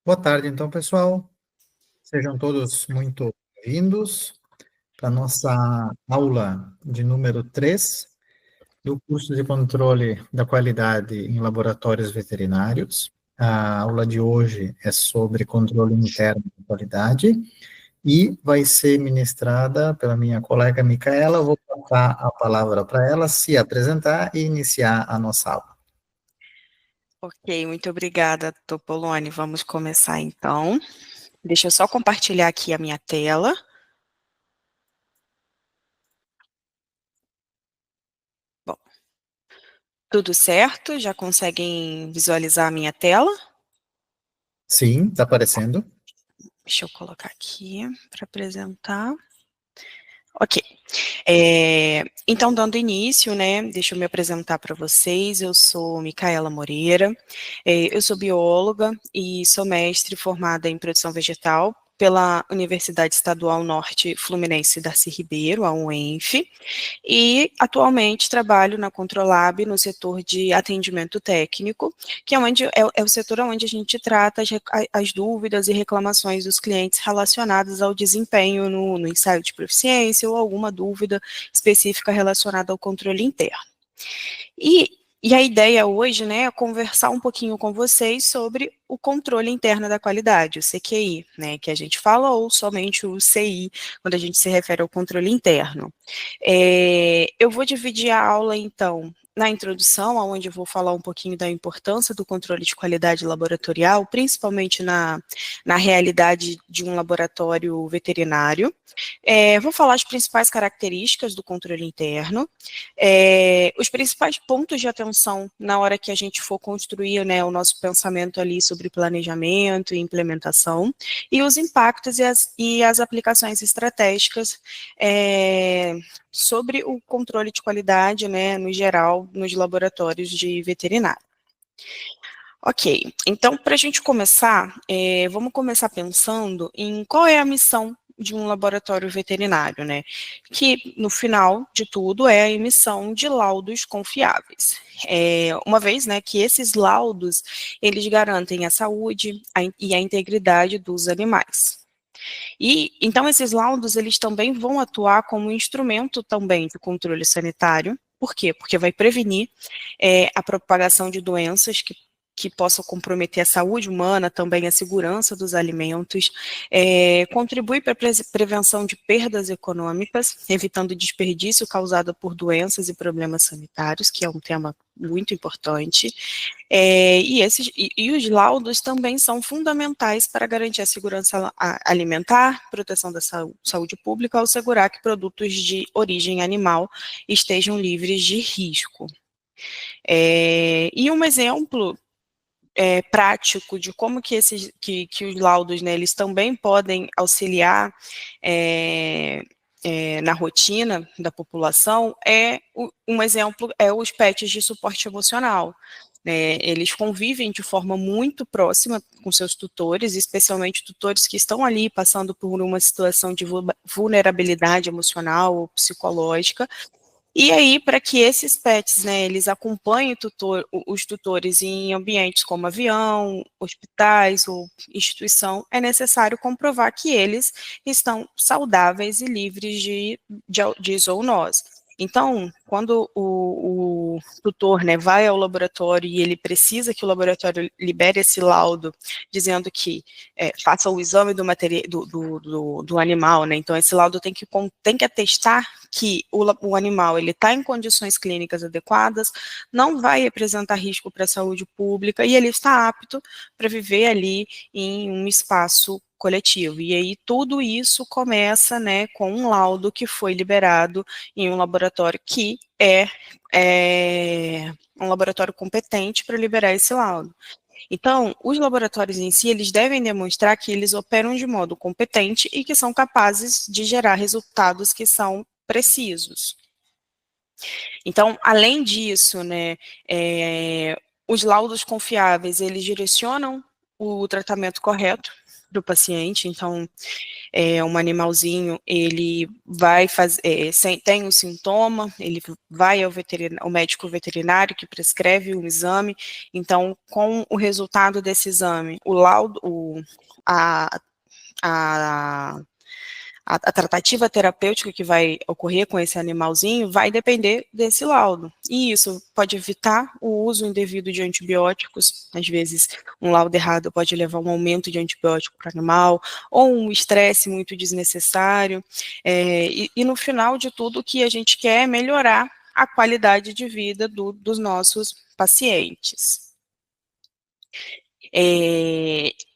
Boa tarde, então, pessoal. Sejam todos muito bem-vindos para a nossa aula de número 3 do curso de controle da qualidade em laboratórios veterinários. A aula de hoje é sobre controle interno de qualidade e vai ser ministrada pela minha colega Micaela. Eu vou passar a palavra para ela se apresentar e iniciar a nossa aula. Ok, muito obrigada, Topolone. Vamos começar então. Deixa eu só compartilhar aqui a minha tela. Bom, tudo certo? Já conseguem visualizar a minha tela? Sim, está aparecendo? Deixa eu colocar aqui para apresentar. Ok. Então, dando início, né, deixa eu me apresentar para vocês. Eu sou Micaela Moreira, eu sou bióloga e sou mestre formada em produção vegetal pela Universidade Estadual Norte Fluminense Darcy Ribeiro, a UENF, e atualmente trabalho na Controlab no setor de atendimento técnico, que é o setor onde a gente trata as dúvidas e reclamações dos clientes relacionadas ao desempenho no ensaio de proficiência ou alguma dúvida específica relacionada ao controle interno. E a ideia hoje, né, é conversar um pouquinho com vocês sobre o controle interno da qualidade, o CQI, né, que a gente fala, ou somente o CI, quando a gente se refere ao controle interno. Eu vou dividir a aula, então, na introdução, onde eu vou falar um pouquinho da importância do controle de qualidade laboratorial, principalmente na realidade de um laboratório veterinário. Vou falar as principais características do controle interno, os principais pontos de atenção na hora que a gente for construir, né, o nosso pensamento ali sobre planejamento e implementação, e os impactos e as aplicações estratégicas sobre o controle de qualidade, né, no geral, nos laboratórios de veterinário. Ok, então, para a gente começar, vamos começar pensando em qual é a missão de um laboratório veterinário, né? Que, no final de tudo, é a emissão de laudos confiáveis. Uma vez, né, que esses laudos, eles garantem a saúde e a integridade dos animais. E, então, esses laudos, eles também vão atuar como instrumento também de controle sanitário. Por quê? Porque vai prevenir a propagação de doenças que possam comprometer a saúde humana, também a segurança dos alimentos, contribui para a prevenção de perdas econômicas, evitando desperdício causado por doenças e problemas sanitários, que é um tema muito importante, e os laudos também são fundamentais para garantir a segurança alimentar, proteção da saúde pública, ao assegurar que produtos de origem animal estejam livres de risco. E um exemplo prático de como que os laudos, né, eles também podem auxiliar na rotina da população, um exemplo é os pets de suporte emocional. Eles convivem de forma muito próxima com seus tutores, especialmente tutores que estão ali passando por uma situação de vulnerabilidade emocional ou psicológica. E aí, para que esses pets, né, eles acompanhem os tutores em ambientes como avião, hospitais ou instituição, é necessário comprovar que eles estão saudáveis e livres de zoonose. Então, quando o tutor, né, vai ao laboratório e ele precisa que o laboratório libere esse laudo, dizendo que faça o exame do animal, né, então esse laudo tem que atestar que o animal está em condições clínicas adequadas, não vai representar risco para a saúde pública e ele está apto para viver ali em um espaço coletivo. E aí tudo isso começa, né, com um laudo que foi liberado em um laboratório que é um laboratório competente para liberar esse laudo. Então, os laboratórios em si, eles devem demonstrar que eles operam de modo competente e que são capazes de gerar resultados que são precisos. Então, além disso, né, os laudos confiáveis, eles direcionam o tratamento correto do paciente. Então, um animalzinho, ele vai fazer, tem um sintoma, ele vai ao médico veterinário que prescreve um exame. Então, com o resultado desse exame, o laudo, a, a tratativa terapêutica que vai ocorrer com esse animalzinho vai depender desse laudo. E isso pode evitar o uso indevido de antibióticos. Às vezes, um laudo errado pode levar a um aumento de antibiótico para o animal, ou um estresse muito desnecessário. E no final de tudo, o que a gente quer é melhorar a qualidade de vida dos nossos pacientes.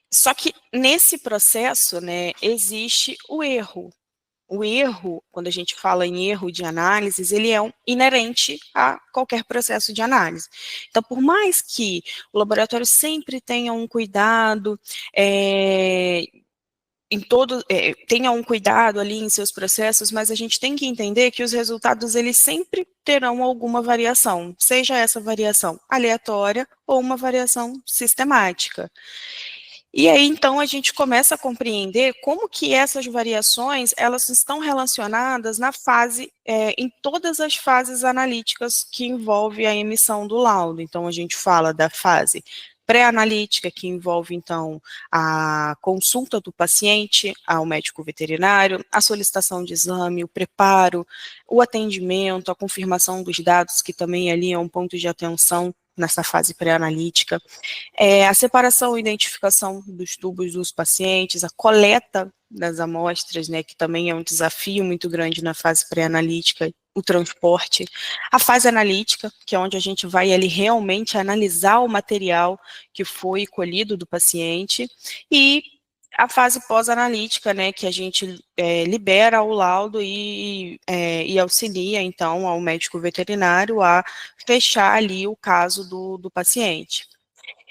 Só que nesse processo, né, existe o erro. O erro, quando a gente fala em erro de análises, ele é inerente a qualquer processo de análise. Então, por mais que o laboratório sempre tenha um cuidado, tenha um cuidado ali em seus processos, mas a gente tem que entender que os resultados, eles sempre terão alguma variação, seja essa variação aleatória ou uma variação sistemática. E aí, então, a gente começa a compreender como que essas variações, elas estão relacionadas na fase, em todas as fases analíticas que envolve a emissão do laudo. Então, a gente fala da fase pré-analítica, que envolve, então, a consulta do paciente ao médico veterinário, a solicitação de exame, o preparo, o atendimento, a confirmação dos dados, que também ali é um ponto de atenção nessa fase pré-analítica, a separação e identificação dos tubos dos pacientes, a coleta das amostras, né, que também é um desafio muito grande na fase pré-analítica, o transporte, a fase analítica, que é onde a gente vai ali realmente analisar o material que foi colhido do paciente, e a fase pós-analítica, né, que a gente libera o laudo e auxilia, então, ao médico veterinário a fechar ali o caso do paciente.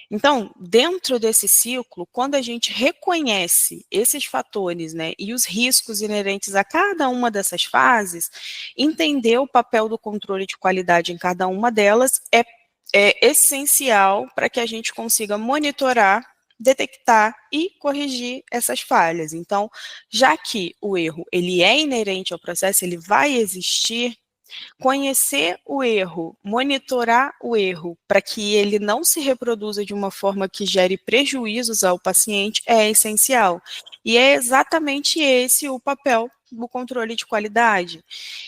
Então, dentro desse ciclo, quando a gente reconhece esses fatores, né, e os riscos inerentes a cada uma dessas fases, entender o papel do controle de qualidade em cada uma delas é essencial para que a gente consiga monitorar, detectar e corrigir essas falhas. Então, já que o erro ele é inerente ao processo, ele vai existir, conhecer o erro, monitorar o erro para que ele não se reproduza de uma forma que gere prejuízos ao paciente é essencial. E é exatamente esse o papel do controle de qualidade.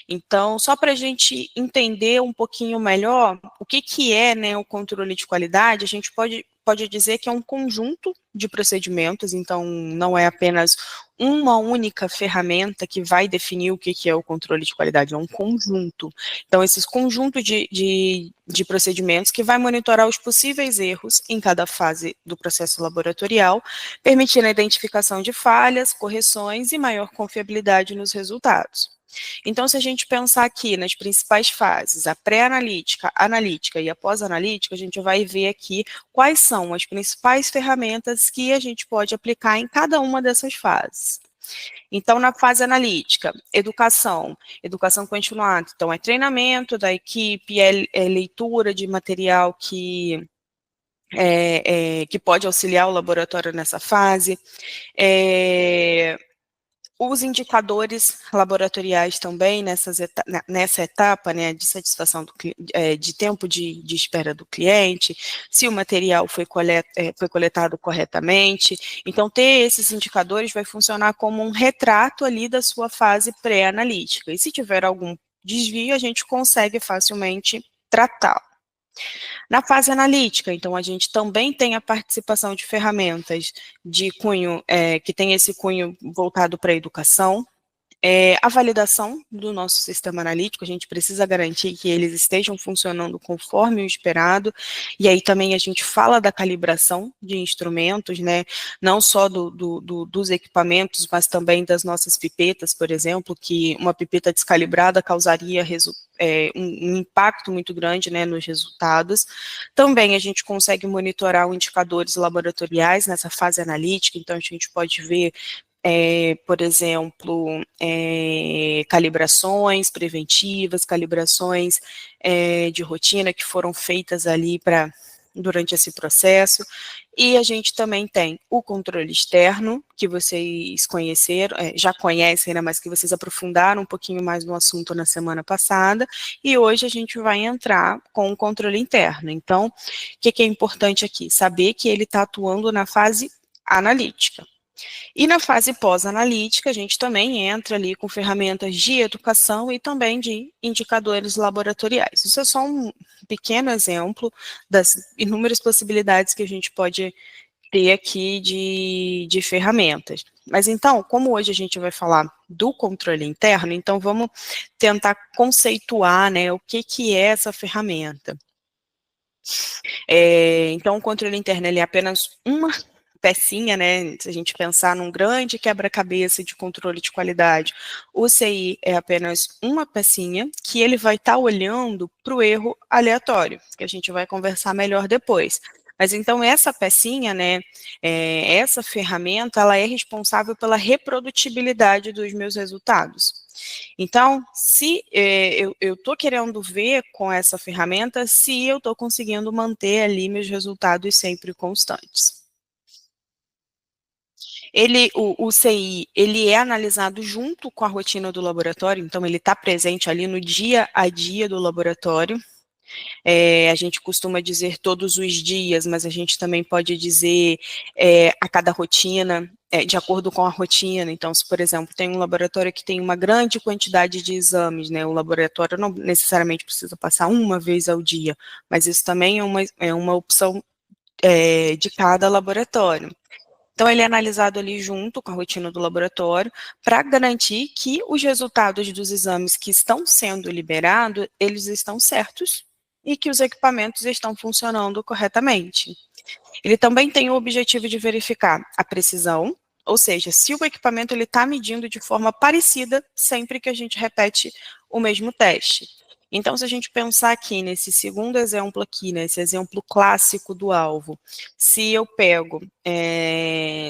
Então, só para a gente entender um pouquinho melhor o que é, né, o controle de qualidade, a gente pode dizer que é um conjunto de procedimentos, então não é apenas uma única ferramenta que vai definir o que é o controle de qualidade, é um conjunto. Então, esses conjuntos de procedimentos que vai monitorar os possíveis erros em cada fase do processo laboratorial, permitindo a identificação de falhas, correções e maior confiabilidade nos resultados. Então, se a gente pensar aqui nas principais fases, a pré-analítica, a analítica e a pós-analítica, a gente vai ver aqui quais são as principais ferramentas que a gente pode aplicar em cada uma dessas fases. Então, na fase analítica, educação continuada, então é treinamento da equipe, é leitura de material que pode auxiliar o laboratório nessa fase, os indicadores laboratoriais também nessa etapa, né, de satisfação de tempo de espera do cliente, se o material foi coletado corretamente. Então, ter esses indicadores vai funcionar como um retrato ali da sua fase pré-analítica. E se tiver algum desvio, a gente consegue facilmente tratá-lo. Na fase analítica, então, a gente também tem a participação de ferramentas de cunho, que tem esse cunho voltado para a educação, a validação do nosso sistema analítico, a gente precisa garantir que eles estejam funcionando conforme o esperado, e aí também a gente fala da calibração de instrumentos, né, não só dos equipamentos, mas também das nossas pipetas, por exemplo, que uma pipeta descalibrada causaria um impacto muito grande, né, nos resultados. Também a gente consegue monitorar os indicadores laboratoriais nessa fase analítica, então a gente pode ver por exemplo, calibrações preventivas, calibrações de rotina que foram feitas ali para durante esse processo. E a gente também tem o controle externo, que vocês conheceram, já conhecem, né, mas que vocês aprofundaram um pouquinho mais no assunto na semana passada, e hoje a gente vai entrar com o controle interno. Então, o que é importante aqui? Saber que ele está atuando na fase analítica. E na fase pós-analítica, a gente também entra ali com ferramentas de educação e também de indicadores laboratoriais. Isso é só um pequeno exemplo das inúmeras possibilidades que a gente pode ter aqui de ferramentas. Mas então, como hoje a gente vai falar do controle interno, então vamos tentar conceituar, né, o que é essa ferramenta. Então, o controle interno ele é apenas uma pecinha, né? Se a gente pensar num grande quebra-cabeça de controle de qualidade, o CI é apenas uma pecinha que ele vai estar olhando para o erro aleatório, que a gente vai conversar melhor depois. Mas então essa pecinha, né, essa ferramenta, ela é responsável pela reprodutibilidade dos meus resultados. Então, se eu estou querendo ver com essa ferramenta se eu estou conseguindo manter ali meus resultados sempre constantes. O CI, ele é analisado junto com a rotina do laboratório, então ele está presente ali no dia a dia do laboratório. A gente costuma dizer todos os dias, mas a gente também pode dizer a cada rotina, de acordo com a rotina. Então, se, por exemplo, tem um laboratório que tem uma grande quantidade de exames, né, o laboratório não necessariamente precisa passar uma vez ao dia, mas isso também é uma opção de cada laboratório. Então, ele é analisado ali junto com a rotina do laboratório para garantir que os resultados dos exames que estão sendo liberados, eles estão certos e que os equipamentos estão funcionando corretamente. Ele também tem o objetivo de verificar a precisão, ou seja, se o equipamento está medindo de forma parecida sempre que a gente repete o mesmo teste. Então, se a gente pensar aqui nesse segundo exemplo aqui, nesse exemplo clássico do alvo, se eu pego,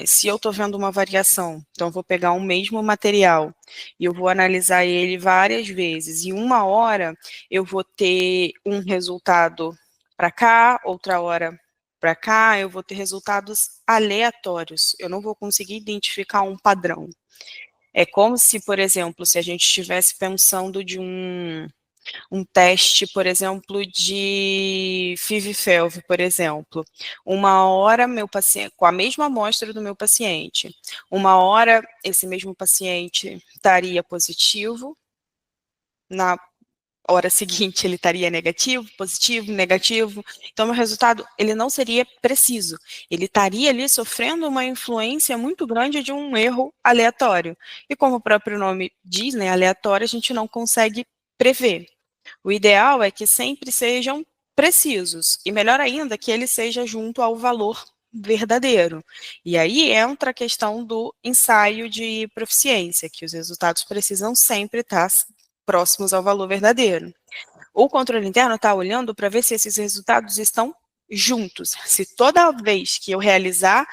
se eu estou vendo uma variação, então eu vou pegar o mesmo material e eu vou analisar ele várias vezes, e uma hora eu vou ter um resultado para cá, outra hora para cá, eu vou ter resultados aleatórios, eu não vou conseguir identificar um padrão. É como se, por exemplo, se a gente estivesse pensando de um teste, por exemplo, de FIV-FeLV, por exemplo. Uma hora, meu paciente, com a mesma amostra do meu paciente, uma hora esse mesmo paciente estaria positivo, na hora seguinte ele estaria negativo, positivo, negativo. Então, meu resultado, ele não seria preciso. Ele estaria ali sofrendo uma influência muito grande de um erro aleatório. E como o próprio nome diz, né, aleatório, a gente não consegue prever. O ideal é que sempre sejam precisos, e melhor ainda que ele seja junto ao valor verdadeiro. E aí entra a questão do ensaio de proficiência, que os resultados precisam sempre estar próximos ao valor verdadeiro. O controle interno está olhando para ver se esses resultados estão juntos. Se toda vez que eu realizar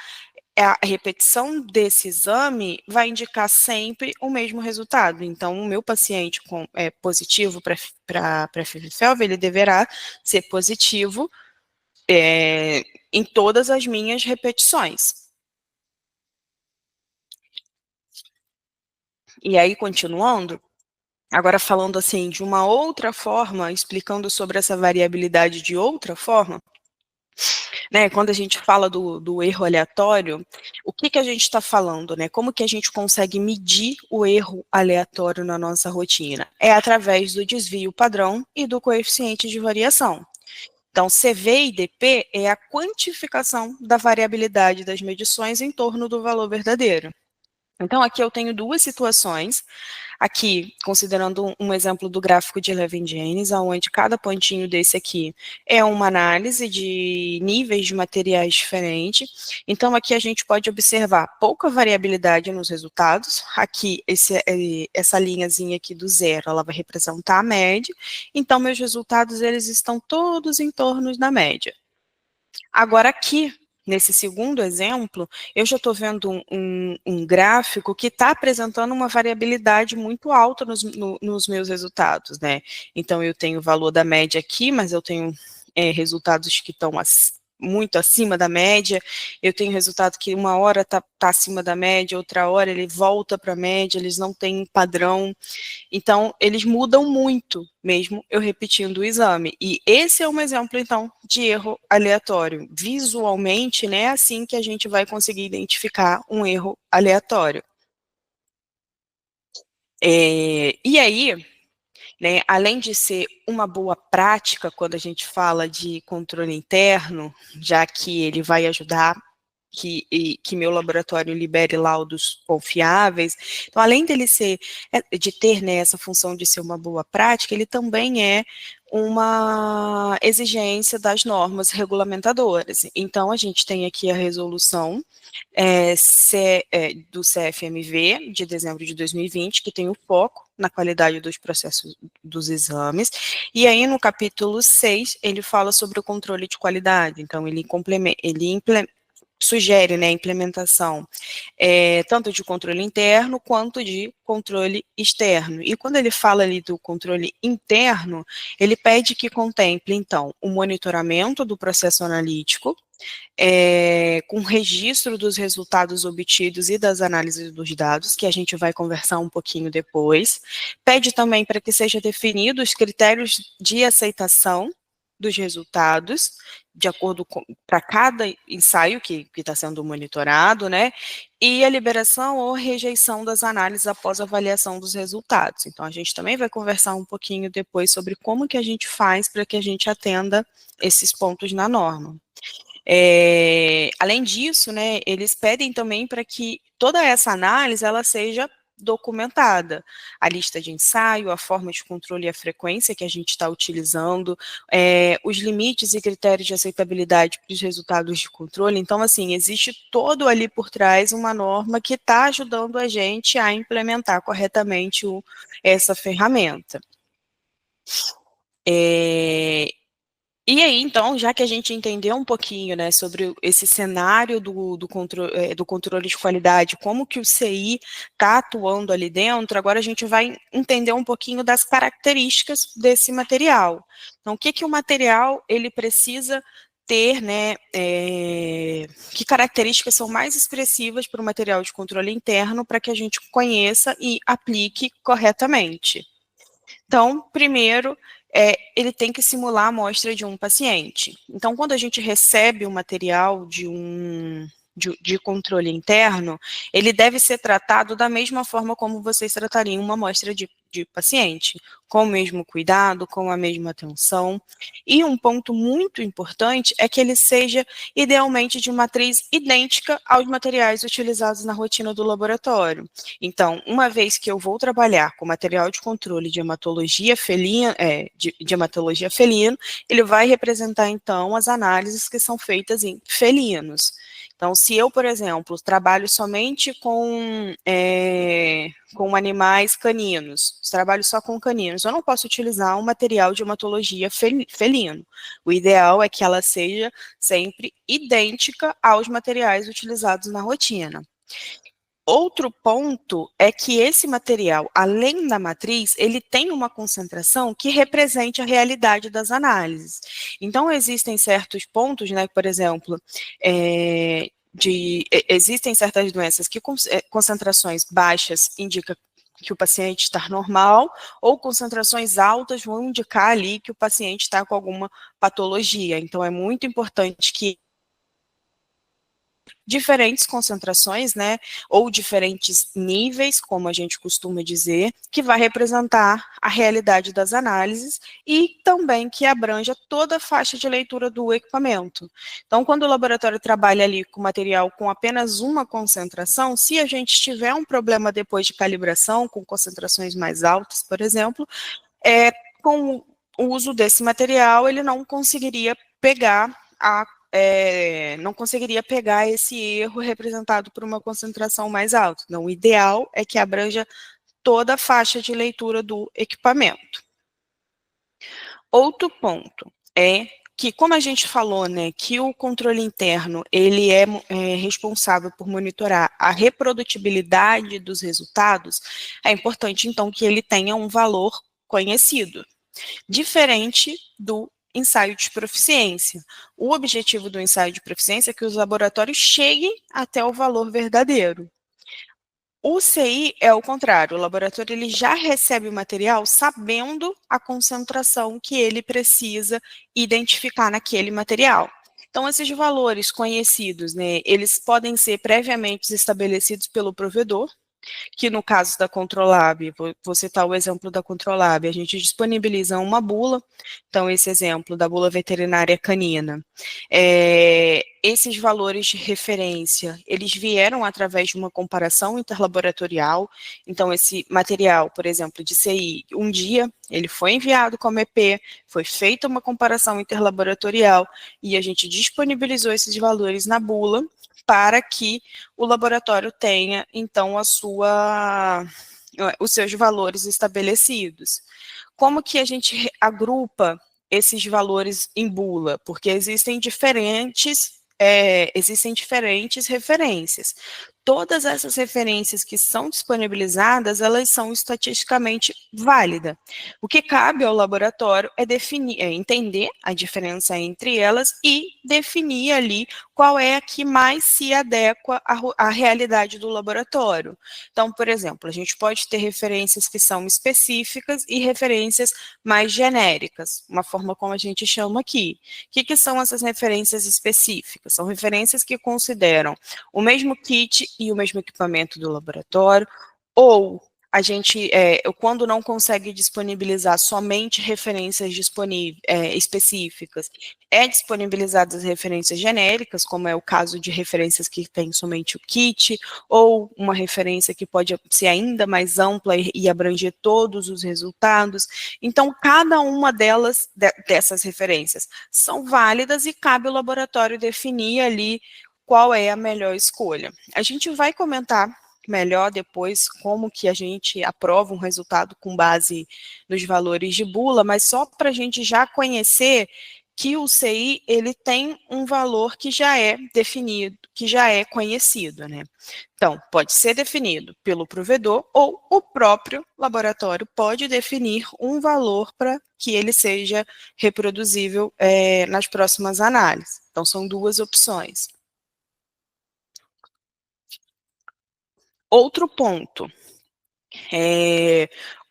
a repetição desse exame vai indicar sempre o mesmo resultado. Então, o meu paciente positivo para FIV-FeLV, ele deverá ser positivo em todas as minhas repetições. E aí, continuando, agora falando assim de uma outra forma, explicando sobre essa variabilidade de outra forma, né, quando a gente fala do erro aleatório, o que a gente está falando, né? Como que a gente consegue medir o erro aleatório na nossa rotina? É através do desvio padrão e do coeficiente de variação. Então, CV e DP é a quantificação da variabilidade das medições em torno do valor verdadeiro. Então, aqui eu tenho duas situações. Aqui, considerando um exemplo do gráfico de Levin-James, onde cada pontinho desse aqui é uma análise de níveis de materiais diferentes. Então, aqui a gente pode observar pouca variabilidade nos resultados. Aqui, essa linhazinha aqui do zero, ela vai representar a média. Então, meus resultados, eles estão todos em torno da média. Agora, aqui, nesse segundo exemplo, eu já estou vendo um gráfico que está apresentando uma variabilidade muito alta nos meus resultados, né? Então, eu tenho o valor da média aqui, mas eu tenho resultados que estão muito acima da média, eu tenho resultado que uma hora está acima da média, outra hora ele volta para a média, eles não têm um padrão, então eles mudam muito, mesmo eu repetindo o exame, e esse é um exemplo, então, de erro aleatório. Visualmente, né, é assim que a gente vai conseguir identificar um erro aleatório. E aí, né, além de ser uma boa prática quando a gente fala de controle interno, já que ele vai ajudar que meu laboratório libere laudos confiáveis, então além dele de ter, né, essa função de ser uma boa prática, ele também é uma exigência das normas regulamentadoras. Então a gente tem aqui a resolução do CFMV, de dezembro de 2020, que tem o foco na qualidade dos processos dos exames, e aí no capítulo 6, ele fala sobre o controle de qualidade, então ele sugere, né, a implementação tanto de controle interno quanto de controle externo. E quando ele fala ali do controle interno, ele pede que contemple, então, o monitoramento do processo analítico, com registro dos resultados obtidos e das análises dos dados, que a gente vai conversar um pouquinho depois. Pede também para que sejam definidos critérios de aceitação dos resultados, de acordo com para cada ensaio que está sendo monitorado, né? E a liberação ou rejeição das análises após a avaliação dos resultados. Então, a gente também vai conversar um pouquinho depois sobre como que a gente faz para que a gente atenda esses pontos na norma. Além disso, né, eles pedem também para que toda essa análise ela seja documentada, a lista de ensaio, a forma de controle e a frequência que a gente está utilizando, os limites e critérios de aceitabilidade para os resultados de controle. Então, assim, existe todo ali por trás uma norma que está ajudando a gente a implementar corretamente essa ferramenta. E aí, então, já que a gente entendeu um pouquinho, né, sobre esse cenário do controle de qualidade, como que o CI está atuando ali dentro, agora a gente vai entender um pouquinho das características desse material. Então, o que que o material ele precisa ter, né, que características são mais expressivas para o material de controle interno para que a gente conheça e aplique corretamente. Então, primeiro, ele tem que simular a amostra de um paciente. Então, quando a gente recebe o material de controle interno, ele deve ser tratado da mesma forma como vocês tratariam uma amostra de paciente, com o mesmo cuidado, com a mesma atenção. E um ponto muito importante é que ele seja, idealmente, de matriz idêntica aos materiais utilizados na rotina do laboratório. Então, uma vez que eu vou trabalhar com material de controle de hematologia felina, ele vai representar, então, as análises que são feitas em felinos. Então, se eu, por exemplo, trabalho somente com animais caninos, trabalho só com caninos, eu não posso utilizar um material de hematologia felino. O ideal é que ela seja sempre idêntica aos materiais utilizados na rotina. Outro ponto é que esse material, além da matriz, ele tem uma concentração que represente a realidade das análises. Então, existem certos pontos, né, por exemplo, existem certas doenças que concentrações baixas indicam que o paciente está normal, ou concentrações altas vão indicar ali que o paciente está com alguma patologia. Então, é muito importante que diferentes concentrações, né, ou diferentes níveis, como a gente costuma dizer, que vai representar a realidade das análises e também que abranja toda a faixa de leitura do equipamento. Então, quando o laboratório trabalha ali com material com apenas uma concentração, se a gente tiver um problema depois de calibração, com concentrações mais altas, por exemplo, com o uso desse material, ele não conseguiria pegar esse erro representado por uma concentração mais alta. Então, o ideal é que abranja toda a faixa de leitura do equipamento. Outro ponto é que, como a gente falou, né, que o controle interno ele é responsável por monitorar a reprodutibilidade dos resultados, é importante, então, que ele tenha um valor conhecido, diferente do ensaio de proficiência. O objetivo do ensaio de proficiência é que os laboratórios cheguem até o valor verdadeiro. O CI é o contrário, o laboratório ele já recebe o material sabendo a concentração que ele precisa identificar naquele material. Então, esses valores conhecidos, né, eles podem ser previamente estabelecidos pelo provedor, que no caso da Controlab, vou citar o exemplo da Controlab, a gente disponibiliza uma bula, então esse exemplo da bula veterinária canina. Esses valores de referência, eles vieram através de uma comparação interlaboratorial, então esse material, por exemplo, de CI, um dia ele foi enviado como EP, foi feita uma comparação interlaboratorial e a gente disponibilizou esses valores na bula, para que o laboratório tenha, então, os seus valores estabelecidos. Como que a gente agrupa esses valores em bula? Porque existem diferentes referências. Todas essas referências que são disponibilizadas, elas são estatisticamente válidas. O que cabe ao laboratório é entender a diferença entre elas e definir ali qual é a que mais se adequa à realidade do laboratório. Então, por exemplo, a gente pode ter referências que são específicas e referências mais genéricas, uma forma como a gente chama aqui. O que são essas referências específicas? São referências que consideram o mesmo kit e o mesmo equipamento do laboratório, ou a gente, quando não consegue disponibilizar somente referências específicas, disponibilizadas referências genéricas, como é o caso de referências que tem somente o kit, ou uma referência que pode ser ainda mais ampla e abranger todos os resultados. Então, cada uma dessas referências são válidas e cabe ao laboratório definir ali qual é a melhor escolha. A gente vai comentar melhor depois como que a gente aprova um resultado com base nos valores de bula, mas só para a gente já conhecer que o CI ele tem um valor que já é definido, que já é conhecido, né? Então, pode ser definido pelo provedor ou o próprio laboratório pode definir um valor para que ele seja reproduzível nas próximas análises. Então, são duas opções. Outro ponto,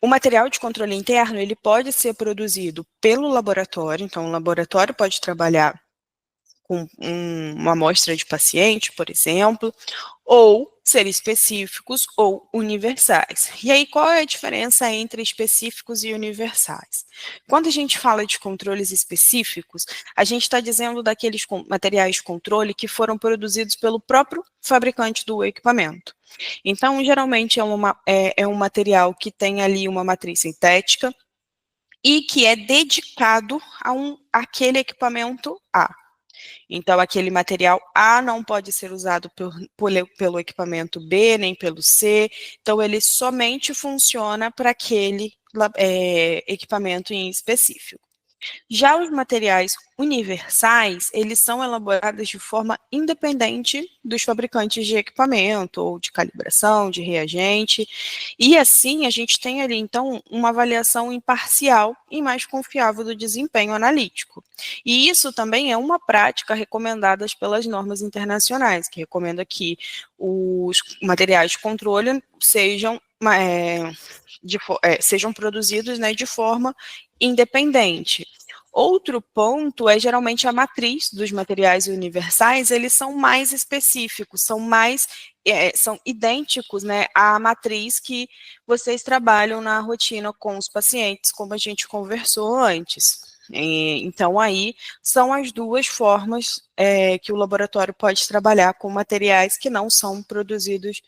o material de controle interno, ele pode ser produzido pelo laboratório, então o laboratório pode trabalhar com uma amostra de paciente, por exemplo, ou ser específicos ou universais. E aí, qual é a diferença entre específicos e universais? Quando a gente fala de controles específicos, a gente está dizendo daqueles materiais de controle que foram produzidos pelo próprio fabricante do equipamento. Então, geralmente é um material que tem ali uma matriz sintética e que é dedicado àquele equipamento A. Então, aquele material A não pode ser usado pelo equipamento B, nem pelo C. Então, ele somente funciona para aquele equipamento em específico. Já os materiais universais, eles são elaborados de forma independente dos fabricantes de equipamento, ou de calibração, de reagente, e assim a gente tem ali, então, uma avaliação imparcial e mais confiável do desempenho analítico. E isso também é uma prática recomendada pelas normas internacionais, que recomenda que os materiais de controle sejam produzidos, né, de forma independente. Outro ponto é geralmente a matriz dos materiais universais, eles são mais específicos, são idênticos, né, à matriz que vocês trabalham na rotina com os pacientes, como a gente conversou antes. Então, aí são as duas formas que o laboratório pode trabalhar com materiais que não são produzidos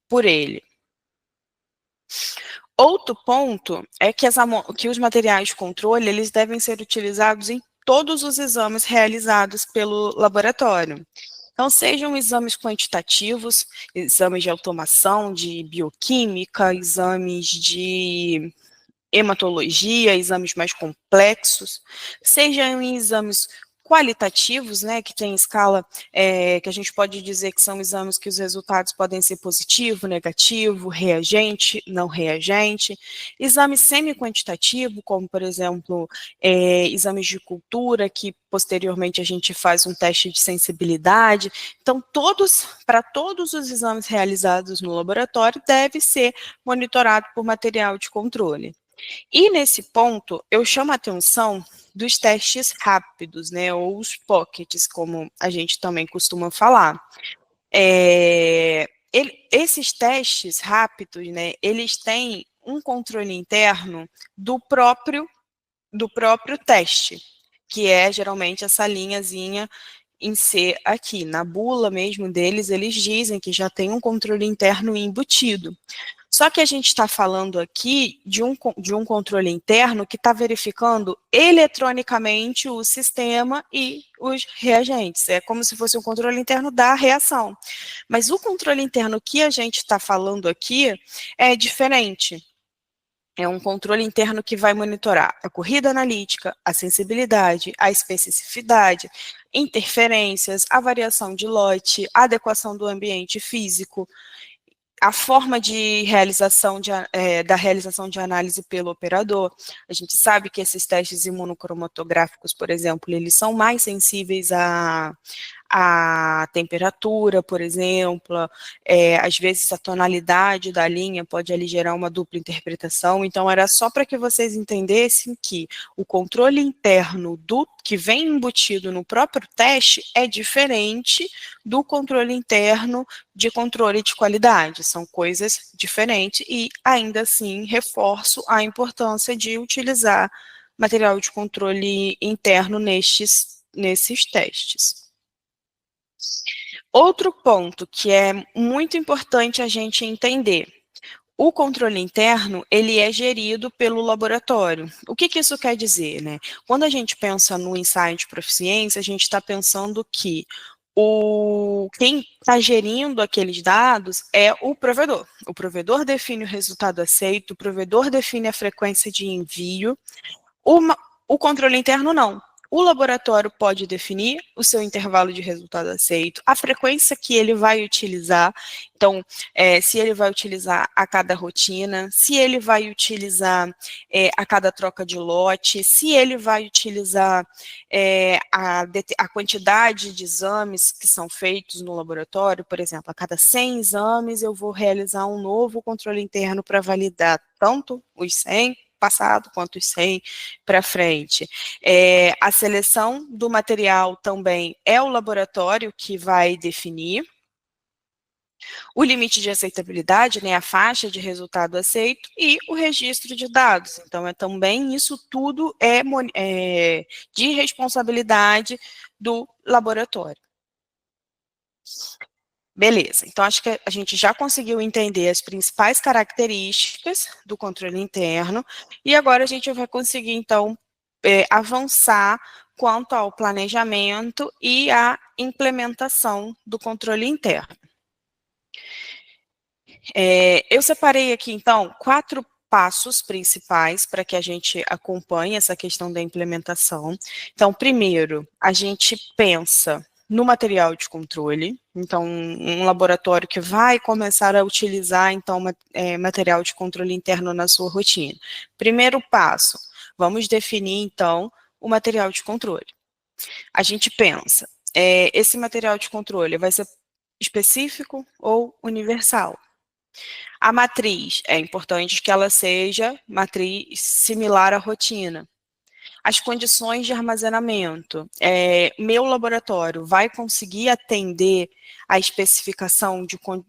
por ele. Outro ponto é que os materiais de controle, eles devem ser utilizados em todos os exames realizados pelo laboratório. Então, sejam exames quantitativos, exames de automação, de bioquímica, exames de hematologia, exames mais complexos, sejam em exames qualitativos, né, que tem escala, que a gente pode dizer que são exames que os resultados podem ser positivo, negativo, reagente, não reagente. Exame semi-quantitativo, como, por exemplo, exames de cultura, que posteriormente a gente faz um teste de sensibilidade. Então, para todos os exames realizados no laboratório, deve ser monitorado por material de controle. E nesse ponto, eu chamo a atenção dos testes rápidos, né, ou os pockets, como a gente também costuma falar. Esses testes rápidos, né, eles têm um controle interno do próprio teste, que é geralmente essa linhazinha em C aqui. Na bula mesmo deles, eles dizem que já tem um controle interno embutido. Só que a gente está falando aqui de um controle interno que está verificando eletronicamente o sistema e os reagentes. É como se fosse um controle interno da reação. Mas o controle interno que a gente está falando aqui é diferente. É um controle interno que vai monitorar a corrida analítica, a sensibilidade, a especificidade, interferências, a variação de lote, a adequação do ambiente físico, a forma de realização da realização de análise pelo operador. A gente sabe que esses testes imunocromatográficos, por exemplo, eles são mais sensíveis a temperatura, por exemplo, às vezes a tonalidade da linha pode ali gerar uma dupla interpretação. Então, era só para que vocês entendessem que o controle interno que vem embutido no próprio teste é diferente do controle interno de controle de qualidade. São coisas diferentes e, ainda assim, reforço a importância de utilizar material de controle interno nesses testes. Outro ponto que é muito importante a gente entender. O controle interno, ele é gerido pelo laboratório. O que isso quer dizer, né? Quando a gente pensa no ensaio de proficiência, a gente está pensando que quem está gerindo aqueles dados é o provedor. O provedor define o resultado aceito, o provedor define a frequência de envio. O controle interno não. O laboratório pode definir o seu intervalo de resultado aceito, a frequência que ele vai utilizar. Então, se ele vai utilizar a cada rotina, se ele vai utilizar a cada troca de lote, se ele vai utilizar a quantidade de exames que são feitos no laboratório. Por exemplo, a cada 100 exames eu vou realizar um novo controle interno para validar tanto os 100 passado quanto os 100 para frente. A seleção do material também é o laboratório que vai definir. O limite de aceitabilidade, né, a faixa de resultado aceito e o registro de dados. Então, também isso tudo é de responsabilidade do laboratório. Beleza, então acho que a gente já conseguiu entender as principais características do controle interno e agora a gente vai conseguir, então, avançar quanto ao planejamento e à implementação do controle interno. Eu separei aqui, então, 4 passos principais para que a gente acompanhe essa questão da implementação. Então, primeiro, a gente pensa no material de controle. Então, um laboratório que vai começar a utilizar, então, material de controle interno na sua rotina. Primeiro passo, vamos definir, então, o material de controle. A gente pensa, esse material de controle vai ser específico ou universal? A matriz, é importante que ela seja matriz similar à rotina. As condições de armazenamento. Meu laboratório vai conseguir atender a especificação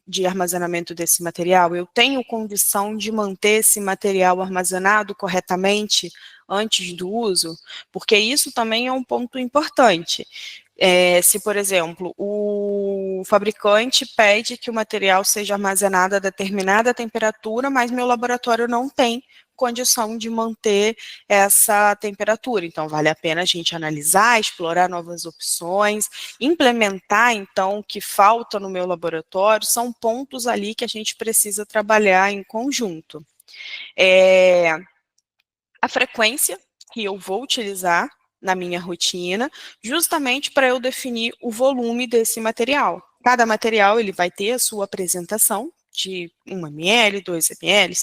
de armazenamento desse material? Eu tenho condição de manter esse material armazenado corretamente antes do uso? Porque isso também é um ponto importante. Se, por exemplo, o fabricante pede que o material seja armazenado a determinada temperatura, mas meu laboratório não tem condição de manter essa temperatura. Então, vale a pena a gente analisar, explorar novas opções, implementar, então, o que falta no meu laboratório. São pontos ali que a gente precisa trabalhar em conjunto. A frequência que eu vou utilizar na minha rotina, justamente para eu definir o volume desse material. Cada material ele vai ter a sua apresentação de 1 ml, 2 ml,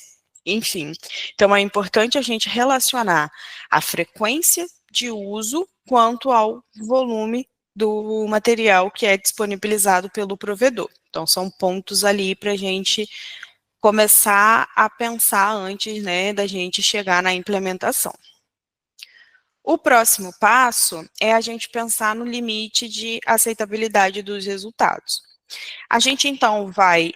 enfim. Então, é importante a gente relacionar a frequência de uso quanto ao volume do material que é disponibilizado pelo provedor. Então, são pontos ali para a gente começar a pensar antes, né, da gente chegar na implementação. O próximo passo é a gente pensar no limite de aceitabilidade dos resultados. A gente então vai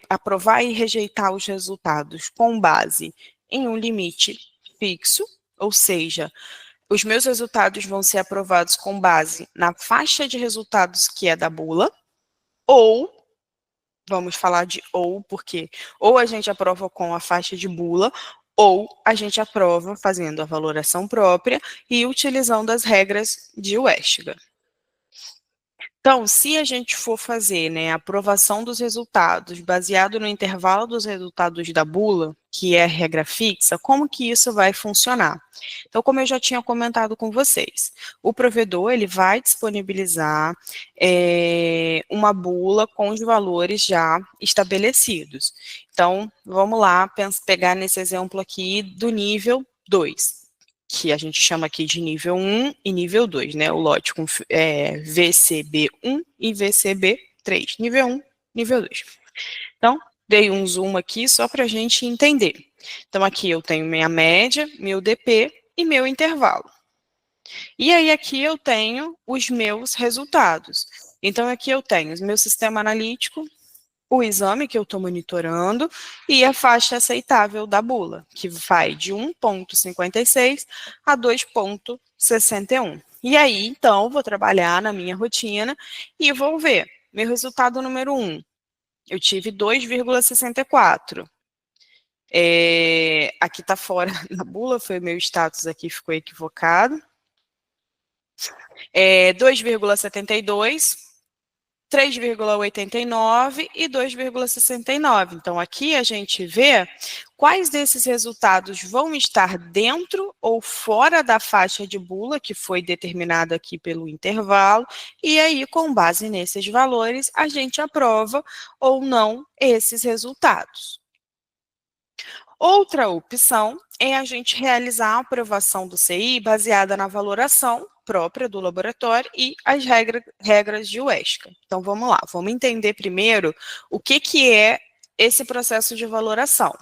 aprovar e rejeitar os resultados com base em um limite fixo, ou seja, os meus resultados vão ser aprovados com base na faixa de resultados que é da bula, ou, vamos falar de ou, porque ou a gente aprova com a faixa de bula, ou a gente aprova fazendo a valoração própria e utilizando as regras de Westphal. Então, se a gente for fazer, né, a aprovação dos resultados baseado no intervalo dos resultados da bula, que é a regra fixa, como que isso vai funcionar? Então, como eu já tinha comentado com vocês, o provedor ele vai disponibilizar uma bula com os valores já estabelecidos. Então, vamos lá pegar nesse exemplo aqui do nível 2. Que a gente chama aqui de nível 1 e nível 2, né? O lote com VCB1 e VCB3. Nível 1, nível 2. Então, dei um zoom aqui só para a gente entender. Então, aqui eu tenho minha média, meu DP e meu intervalo. E aí, aqui eu tenho os meus resultados. Então, aqui eu tenho o meu sistema analítico, o exame que eu estou monitorando e a faixa aceitável da bula, que vai de 1,56 a 2,61. E aí, então, vou trabalhar na minha rotina e vou ver. Meu resultado número 1, eu tive 2,64. Aqui está fora da bula, foi meu status aqui, ficou equivocado. 2,72. 3,89 e 2,69. Então, aqui a gente vê quais desses resultados vão estar dentro ou fora da faixa de bula, que foi determinada aqui pelo intervalo, e aí, com base nesses valores, a gente aprova ou não esses resultados. Outra opção é a gente realizar a aprovação do CI baseada na valoração própria do laboratório e as regras de Westphal. Então, vamos lá, vamos entender primeiro o que é esse processo de valoração.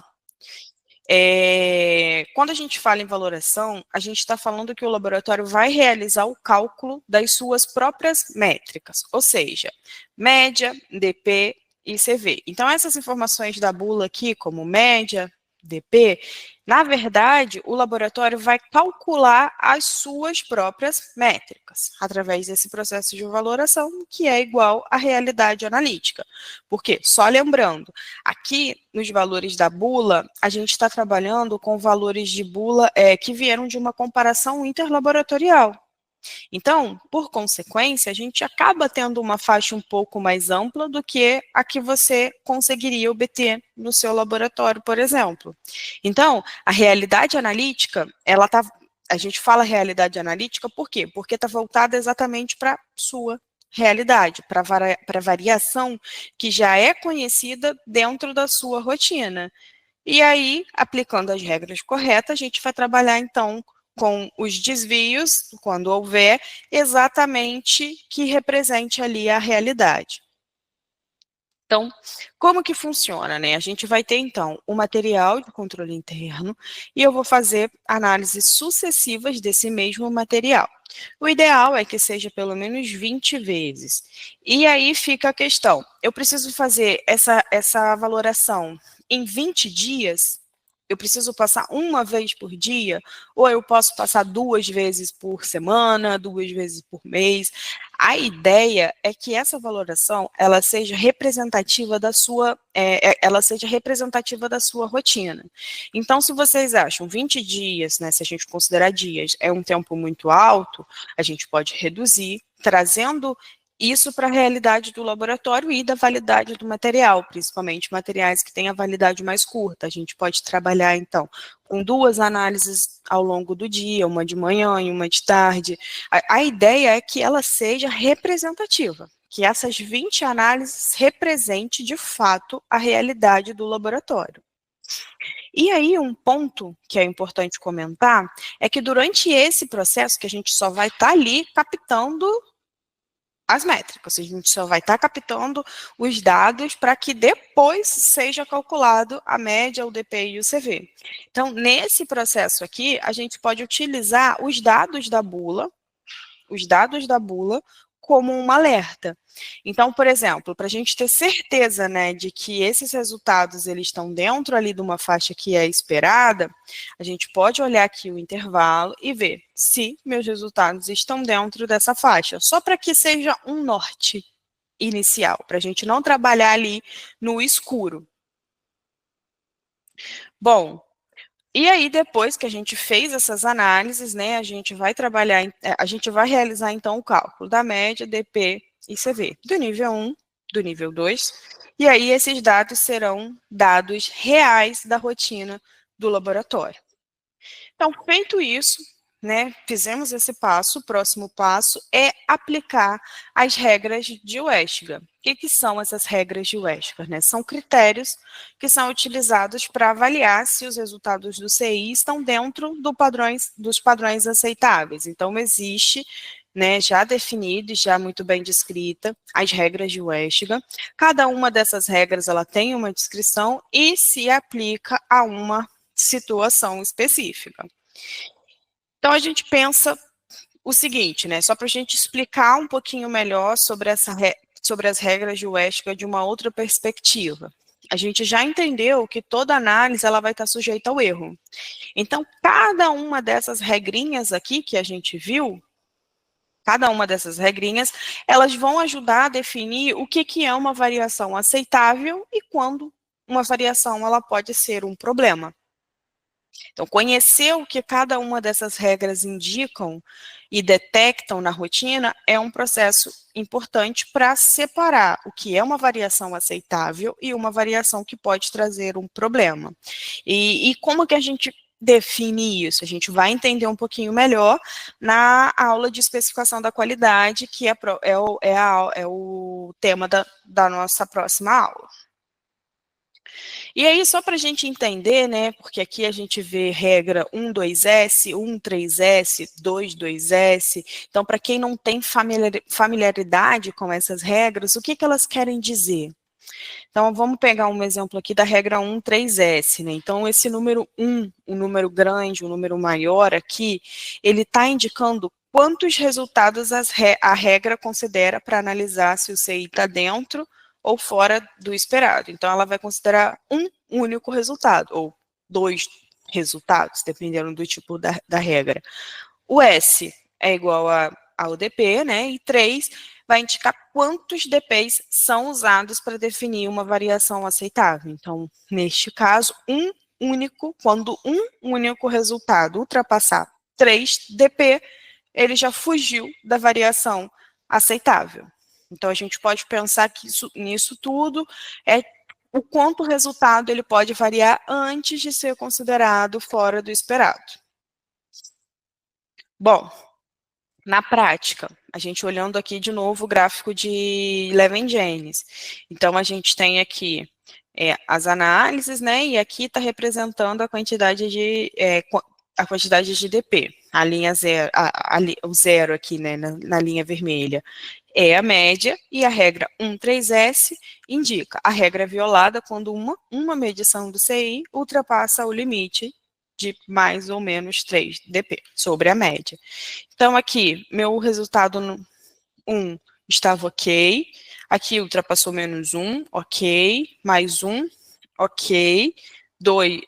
Quando a gente fala em valoração, a gente está falando que o laboratório vai realizar o cálculo das suas próprias métricas, ou seja, média, DP e CV. Então, essas informações da bula aqui, como média, DP, na verdade, o laboratório vai calcular as suas próprias métricas, através desse processo de valoração, que é igual à realidade analítica. Porque, só lembrando, aqui nos valores da bula, a gente está trabalhando com valores de bula que vieram de uma comparação interlaboratorial. Então, por consequência, a gente acaba tendo uma faixa um pouco mais ampla do que a que você conseguiria obter no seu laboratório, por exemplo. Então, a realidade analítica, a gente fala realidade analítica por quê? Porque está voltada exatamente para a sua realidade, para a variação que já é conhecida dentro da sua rotina. E aí, aplicando as regras corretas, a gente vai trabalhar, então, com os desvios, quando houver, exatamente que represente ali a realidade. Então, como que funciona, né? A gente vai ter, então, o material de controle interno e eu vou fazer análises sucessivas desse mesmo material. O ideal é que seja pelo menos 20 vezes. E aí fica a questão, eu preciso fazer essa valoração em 20 dias? Eu preciso passar uma vez por dia? Ou eu posso passar 2 vezes por semana, 2 vezes por mês? A ideia é que essa valoração ela seja representativa da sua rotina. Então, se vocês acham 20 dias, né, se a gente considerar dias, é um tempo muito alto, a gente pode reduzir, trazendo isso para a realidade do laboratório e da validade do material, principalmente materiais que têm a validade mais curta. A gente pode trabalhar, então, com 2 análises ao longo do dia, uma de manhã e uma de tarde. A ideia é que ela seja representativa, que essas 20 análises representem, de fato, a realidade do laboratório. E aí, um ponto que é importante comentar é que durante esse processo, que a gente só vai estar ali captando as métricas, a gente só vai estar captando os dados para que depois seja calculado a média, o DP e o CV. Então, nesse processo aqui, a gente pode utilizar os dados da bula como um alerta. Então, por exemplo, para a gente ter certeza, né, de que esses resultados eles estão dentro ali de uma faixa que é esperada, a gente pode olhar aqui o intervalo e ver se meus resultados estão dentro dessa faixa, só para que seja um norte inicial, para a gente não trabalhar ali no escuro. Bom, e aí, depois que a gente fez essas análises, né, a gente vai realizar, então, o cálculo da média, DP e CV, do nível 1, do nível 2, e aí esses dados serão dados reais da rotina do laboratório. Então, feito isso, né, fizemos esse passo, o próximo passo é aplicar as regras de Westphal. O que são essas regras de Westphal? Né? São critérios que são utilizados para avaliar se os resultados do CI estão dentro dos padrões aceitáveis. Então, existe, né, já definido e já muito bem descrita as regras de Westphal. Cada uma dessas regras ela tem uma descrição e se aplica a uma situação específica. Então, a gente pensa o seguinte, né, só para a gente explicar um pouquinho melhor sobre as regras de Westphal de uma outra perspectiva. A gente já entendeu que toda análise ela vai estar sujeita ao erro. Então, cada uma dessas regrinhas aqui que a gente viu, cada uma dessas regrinhas, elas vão ajudar a definir o que é uma variação aceitável e quando uma variação ela pode ser um problema. Então, conhecer o que cada uma dessas regras indicam e detectam na rotina é um processo importante para separar o que é uma variação aceitável e uma variação que pode trazer um problema. E como que a gente define isso? A gente vai entender um pouquinho melhor na aula de especificação da qualidade, que é o tema da nossa próxima aula. E aí, só para a gente entender, né, porque aqui a gente vê regra 1.2s, 1.3s, 2.2s, então, para quem não tem familiaridade com essas regras, o que elas querem dizer? Então, vamos pegar um exemplo aqui da regra 1.3s, né, então, esse número 1, o número grande, o número maior aqui, ele está indicando quantos resultados a regra considera para analisar se o CI está dentro ou fora do esperado. Então, ela vai considerar um único resultado, ou 2 resultados, dependendo do tipo da regra. O S é igual ao DP, né? E 3 vai indicar quantos DPs são usados para definir uma variação aceitável. Então, neste caso, quando um único resultado ultrapassar 3 DP, ele já fugiu da variação aceitável. Então, a gente pode pensar que nisso tudo é o quanto o resultado ele pode variar antes de ser considerado fora do esperado. Bom, na prática, a gente olhando aqui de novo o gráfico de Leven-Jennings. Então, a gente tem aqui as análises, né, e aqui está representando a quantidade de DP. A linha zero, o zero aqui, né, na linha vermelha, é a média, e a regra 1.3s indica a regra violada quando uma medição do CI ultrapassa o limite de mais ou menos 3 DP, sobre a média. Então, aqui, meu resultado 1 estava ok, aqui ultrapassou menos 1, ok, mais 1, ok, 2,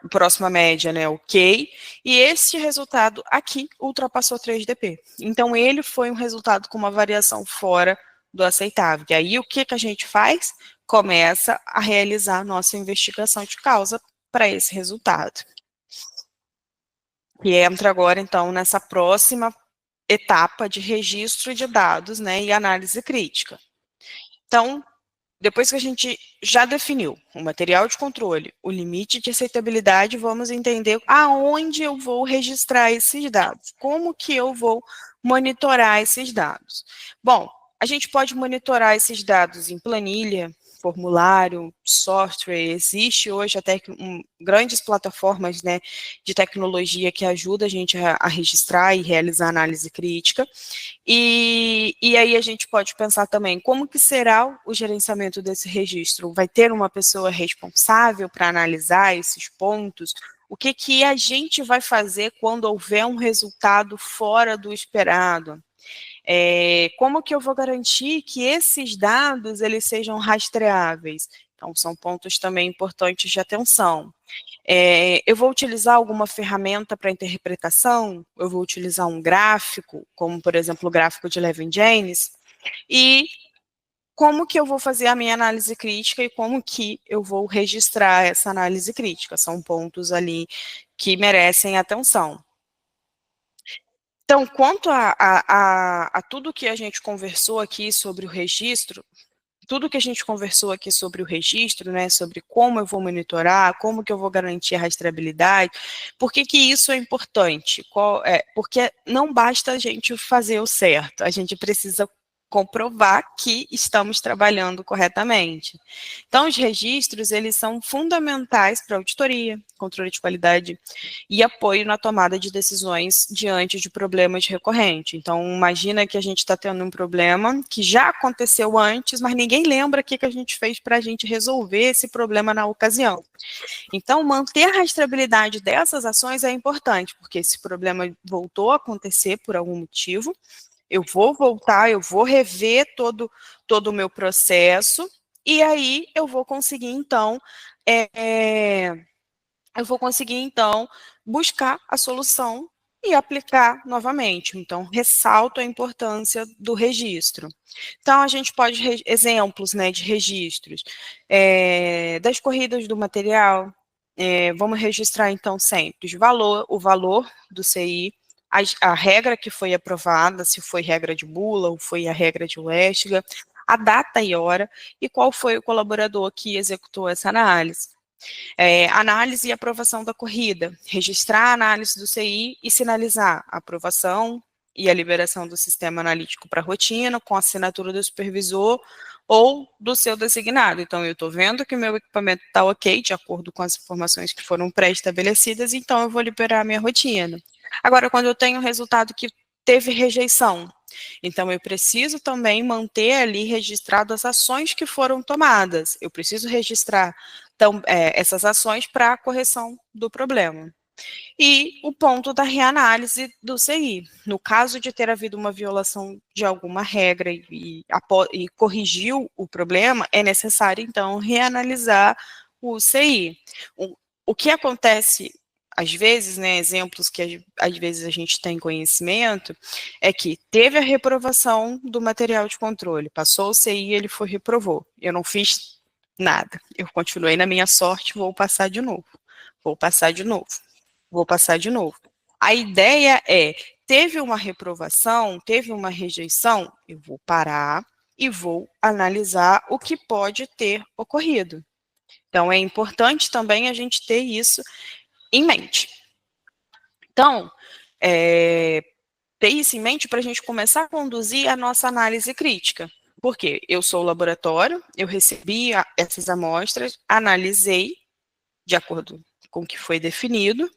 próxima média, né, ok, e este resultado aqui ultrapassou 3 DP. Então, ele foi um resultado com uma variação fora do aceitável. E aí, o que a gente faz? Começa a realizar a nossa investigação de causa para esse resultado. E entra agora, então, nessa próxima etapa de registro de dados, né, e análise crítica. Então, depois que a gente já definiu o material de controle, o limite de aceitabilidade, vamos entender aonde eu vou registrar esses dados, como que eu vou monitorar esses dados. Bom, a gente pode monitorar esses dados em planilha, formulário, software, existe hoje até grandes plataformas, né, de tecnologia que ajudam a gente a registrar e realizar análise crítica. E aí a gente pode pensar também como que será o gerenciamento desse registro. Vai ter uma pessoa responsável para analisar esses pontos? O que, que a gente vai fazer quando houver um resultado fora do esperado? Como que eu vou garantir que esses dados eles sejam rastreáveis? Então, são pontos também importantes de atenção. Eu vou utilizar alguma ferramenta para interpretação, eu vou utilizar um gráfico, como, por exemplo, o gráfico de Levin-James, e como que eu vou fazer a minha análise crítica e como que eu vou registrar essa análise crítica. São pontos ali que merecem atenção. Então, quanto a tudo que a gente conversou aqui sobre o registro, tudo que a gente conversou aqui sobre o registro, né, sobre como eu vou monitorar, como que eu vou garantir a rastreabilidade, por que que isso é importante? Porque não basta a gente fazer o certo, a gente precisa comprovar que estamos trabalhando corretamente. Então, os registros, eles são fundamentais para auditoria, controle de qualidade e apoio na tomada de decisões diante de problemas recorrentes. Então, imagina que a gente está tendo um problema que já aconteceu antes, mas ninguém lembra o que a gente fez para a gente resolver esse problema na ocasião. Então, manter a rastreabilidade dessas ações é importante, porque esse problema voltou a acontecer por algum motivo, eu vou voltar, eu vou rever todo o meu processo, e aí eu vou conseguir, então, buscar a solução e aplicar novamente. Então, ressalto a importância do registro. Então, a gente pode, exemplos, né, de registros, das corridas do material, vamos registrar, então, sempre o valor do CI, a regra que foi aprovada, se foi regra de Bula ou foi a regra de Westiga, a data e hora, e qual foi o colaborador que executou essa análise. Análise e aprovação da corrida, registrar a análise do CI e sinalizar a aprovação e a liberação do sistema analítico para a rotina, com assinatura do supervisor ou do seu designado. Então, eu estou vendo que o meu equipamento está ok, de acordo com as informações que foram pré-estabelecidas, então eu vou liberar a minha rotina. Agora, quando eu tenho um resultado que teve rejeição, então eu preciso também manter ali registrado as ações que foram tomadas. Eu preciso registrar essas ações para a correção do problema. E o ponto da reanálise do CI. No caso de ter havido uma violação de alguma regra e corrigiu o problema, é necessário, então, reanalisar o CI. O que acontece, às vezes, né, exemplos que às vezes a gente tem conhecimento, é que teve a reprovação do material de controle, passou o CI, ele foi reprovou. Eu não fiz nada. Eu continuei na minha sorte, vou passar de novo. Vou passar de novo. Vou passar de novo. A ideia é, teve uma reprovação, teve uma rejeição, eu vou parar e vou analisar o que pode ter ocorrido. Então, é importante também a gente ter isso em mente. Então, ter isso em mente para a gente começar a conduzir a nossa análise crítica. Porque eu sou o laboratório, eu recebi essas amostras, analisei de acordo com o que foi definido,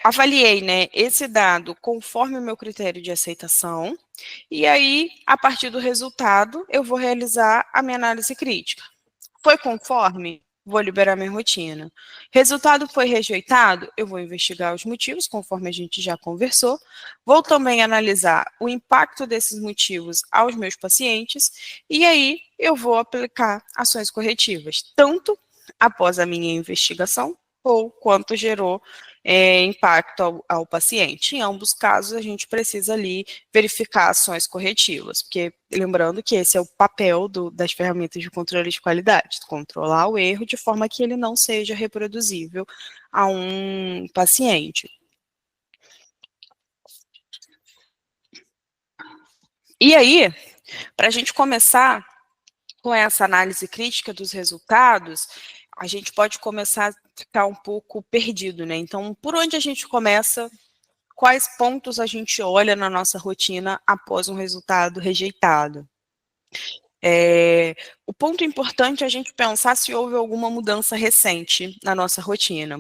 avaliei, né, esse dado conforme o meu critério de aceitação, e aí, a partir do resultado, eu vou realizar a minha análise crítica. Foi conforme? Vou liberar minha rotina. Resultado foi rejeitado? Eu vou investigar os motivos, conforme a gente já conversou. Vou também analisar o impacto desses motivos aos meus pacientes, e aí eu vou aplicar ações corretivas, tanto após a minha investigação, ou quanto gerou impacto ao paciente. Em ambos casos, a gente precisa ali verificar ações corretivas, porque lembrando que esse é o papel das ferramentas de controle de qualidade, controlar o erro de forma que ele não seja reproduzível a um paciente. E aí, para a gente começar com essa análise crítica dos resultados, a gente pode começar a ficar um pouco perdido, né? Então, por onde a gente começa? Quais pontos a gente olha na nossa rotina após um resultado rejeitado? O ponto importante é a gente pensar se houve alguma mudança recente na nossa rotina.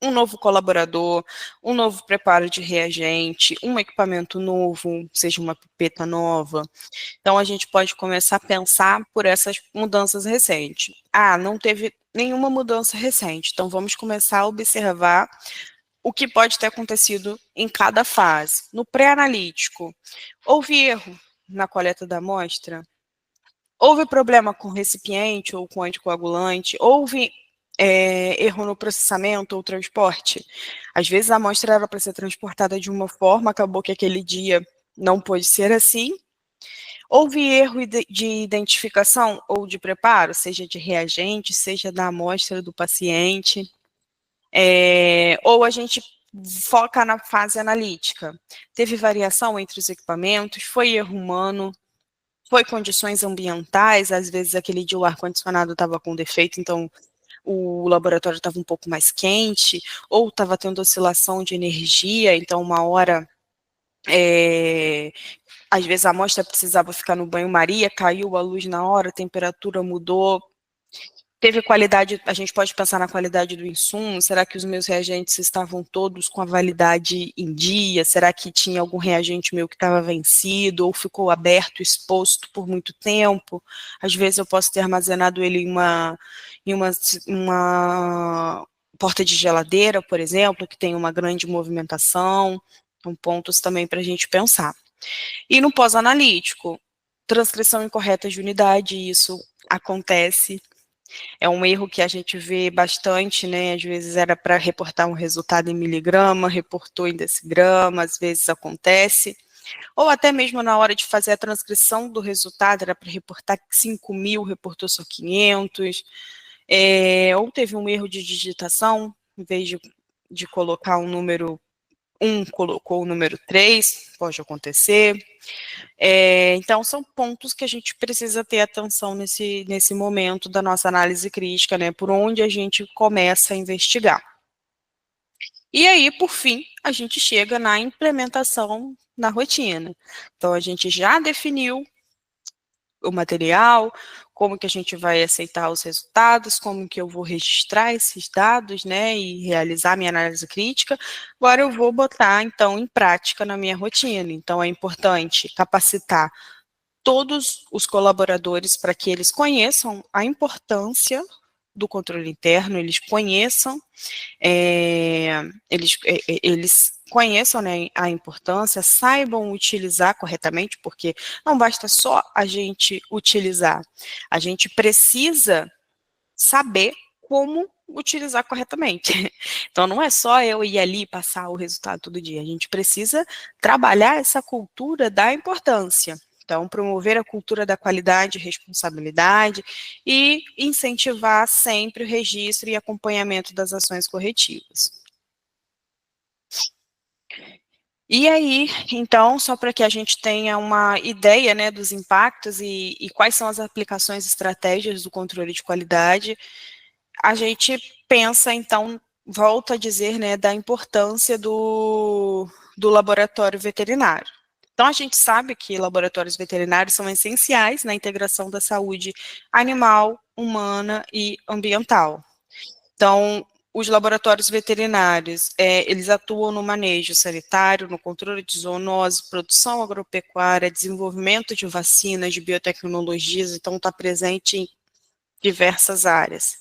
Um novo colaborador, um novo preparo de reagente, um equipamento novo, seja uma pipeta nova. Então, a gente pode começar a pensar por essas mudanças recentes. Ah, não teve nenhuma mudança recente, então vamos começar a observar o que pode ter acontecido em cada fase. No pré-analítico, houve erro na coleta da amostra? Houve problema com recipiente ou com anticoagulante? Houve erro no processamento ou transporte? Às vezes a amostra era para ser transportada de uma forma, acabou que aquele dia não pôde ser assim. Houve erro de identificação ou de preparo, seja de reagente, seja da amostra do paciente. Ou a gente foca na fase analítica. Teve variação entre os equipamentos, foi erro humano, foi condições ambientais, às vezes aquele dia o ar-condicionado estava com defeito, então o laboratório estava um pouco mais quente, ou estava tendo oscilação de energia, então uma hora, às vezes a amostra precisava ficar no banho-maria, caiu a luz na hora, a temperatura mudou. Teve qualidade, a gente pode pensar na qualidade do insumo, será que os meus reagentes estavam todos com a validade em dia? Será que tinha algum reagente meu que estava vencido ou ficou aberto, exposto por muito tempo? Às vezes eu posso ter armazenado ele em uma porta de geladeira, por exemplo, que tem uma grande movimentação. São pontos também para a gente pensar. E no pós-analítico, transcrição incorreta de unidade, isso acontece. É um erro que a gente vê bastante, né? Às vezes era para reportar um resultado em miligrama, reportou em decigrama, às vezes acontece. Ou até mesmo na hora de fazer a transcrição do resultado, era para reportar 5.000, reportou só 500. Ou teve um erro de digitação, em vez de colocar um número 1, colocou o número 3, pode acontecer. Então, são pontos que a gente precisa ter atenção nesse momento da nossa análise crítica, né? Por onde a gente começa a investigar. E aí, por fim, a gente chega na implementação na rotina. Então, a gente já definiu o material, como que a gente vai aceitar os resultados, como que eu vou registrar esses dados, né, e realizar minha análise crítica. Agora eu vou botar, então, em prática na minha rotina. Então, é importante capacitar todos os colaboradores para que eles conheçam a importância do controle interno, eles conheçam, eles conheçam, né, a importância, saibam utilizar corretamente, porque não basta só a gente utilizar, a gente precisa saber como utilizar corretamente. Então, não é só eu ir ali e passar o resultado todo dia, a gente precisa trabalhar essa cultura da importância. Então, promover a cultura da qualidade e responsabilidade e incentivar sempre o registro e acompanhamento das ações corretivas. E aí, então, só para que a gente tenha uma ideia, né, dos impactos e quais são as aplicações estratégias do controle de qualidade, a gente pensa, então, volta a dizer, né, da importância do laboratório veterinário. Então, a gente sabe que laboratórios veterinários são essenciais na integração da saúde animal, humana e ambiental. Então, os laboratórios veterinários, eles atuam no manejo sanitário, no controle de zoonose, produção agropecuária, desenvolvimento de vacinas, de biotecnologias, então está presente em diversas áreas.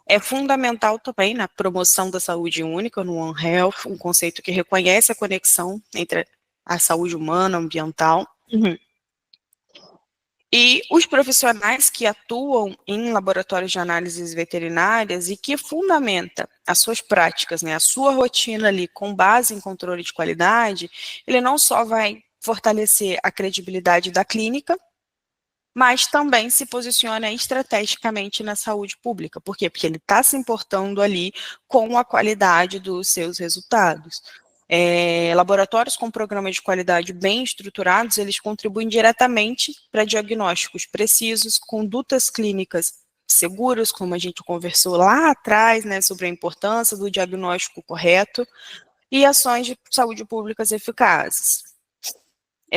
É fundamental também na promoção da saúde única, no One Health, um conceito que reconhece a conexão entre a saúde humana, ambiental. E os profissionais que atuam em laboratórios de análises veterinárias e que fundamenta as suas práticas, né, a sua rotina ali com base em controle de qualidade, ele não só vai fortalecer a credibilidade da clínica, mas também se posiciona estrategicamente na saúde pública. Por quê? Porque ele está se importando ali com a qualidade dos seus resultados. Laboratórios com programas de qualidade bem estruturados, eles contribuem diretamente para diagnósticos precisos, condutas clínicas seguras, como a gente conversou lá atrás, né, sobre a importância do diagnóstico correto, e ações de saúde públicas eficazes.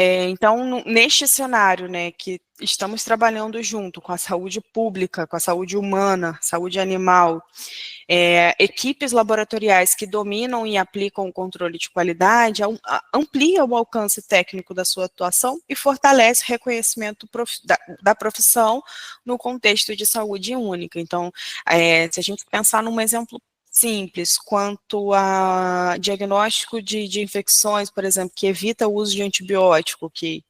Então, neste cenário, né, que estamos trabalhando junto com a saúde pública, com a saúde humana, saúde animal, equipes laboratoriais que dominam e aplicam o controle de qualidade ampliam o alcance técnico da sua atuação e fortalece o reconhecimento da profissão no contexto de saúde única. Então, se a gente pensar num exemplo simples, quanto a diagnóstico de infecções, por exemplo, que evita o uso de antibiótico, que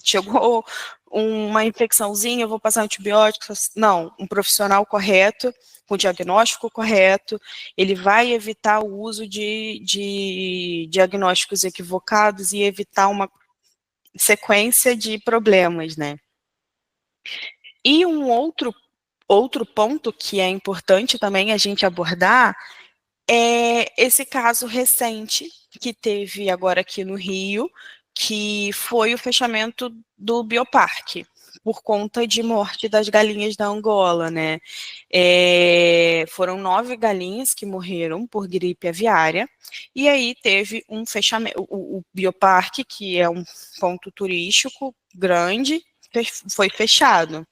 chegou uma infecçãozinha, eu vou passar antibiótico. Não, um profissional correto, com diagnóstico correto, ele vai evitar o uso de diagnósticos equivocados e evitar uma sequência de problemas, né? E um outro ponto que é importante também a gente abordar é esse caso recente que teve agora aqui no Rio, que foi o fechamento do bioparque, por conta de morte das galinhas da Angola, né? Foram 9 galinhas que morreram por gripe aviária, e aí teve um fechamento. O bioparque, que é um ponto turístico grande, foi fechado.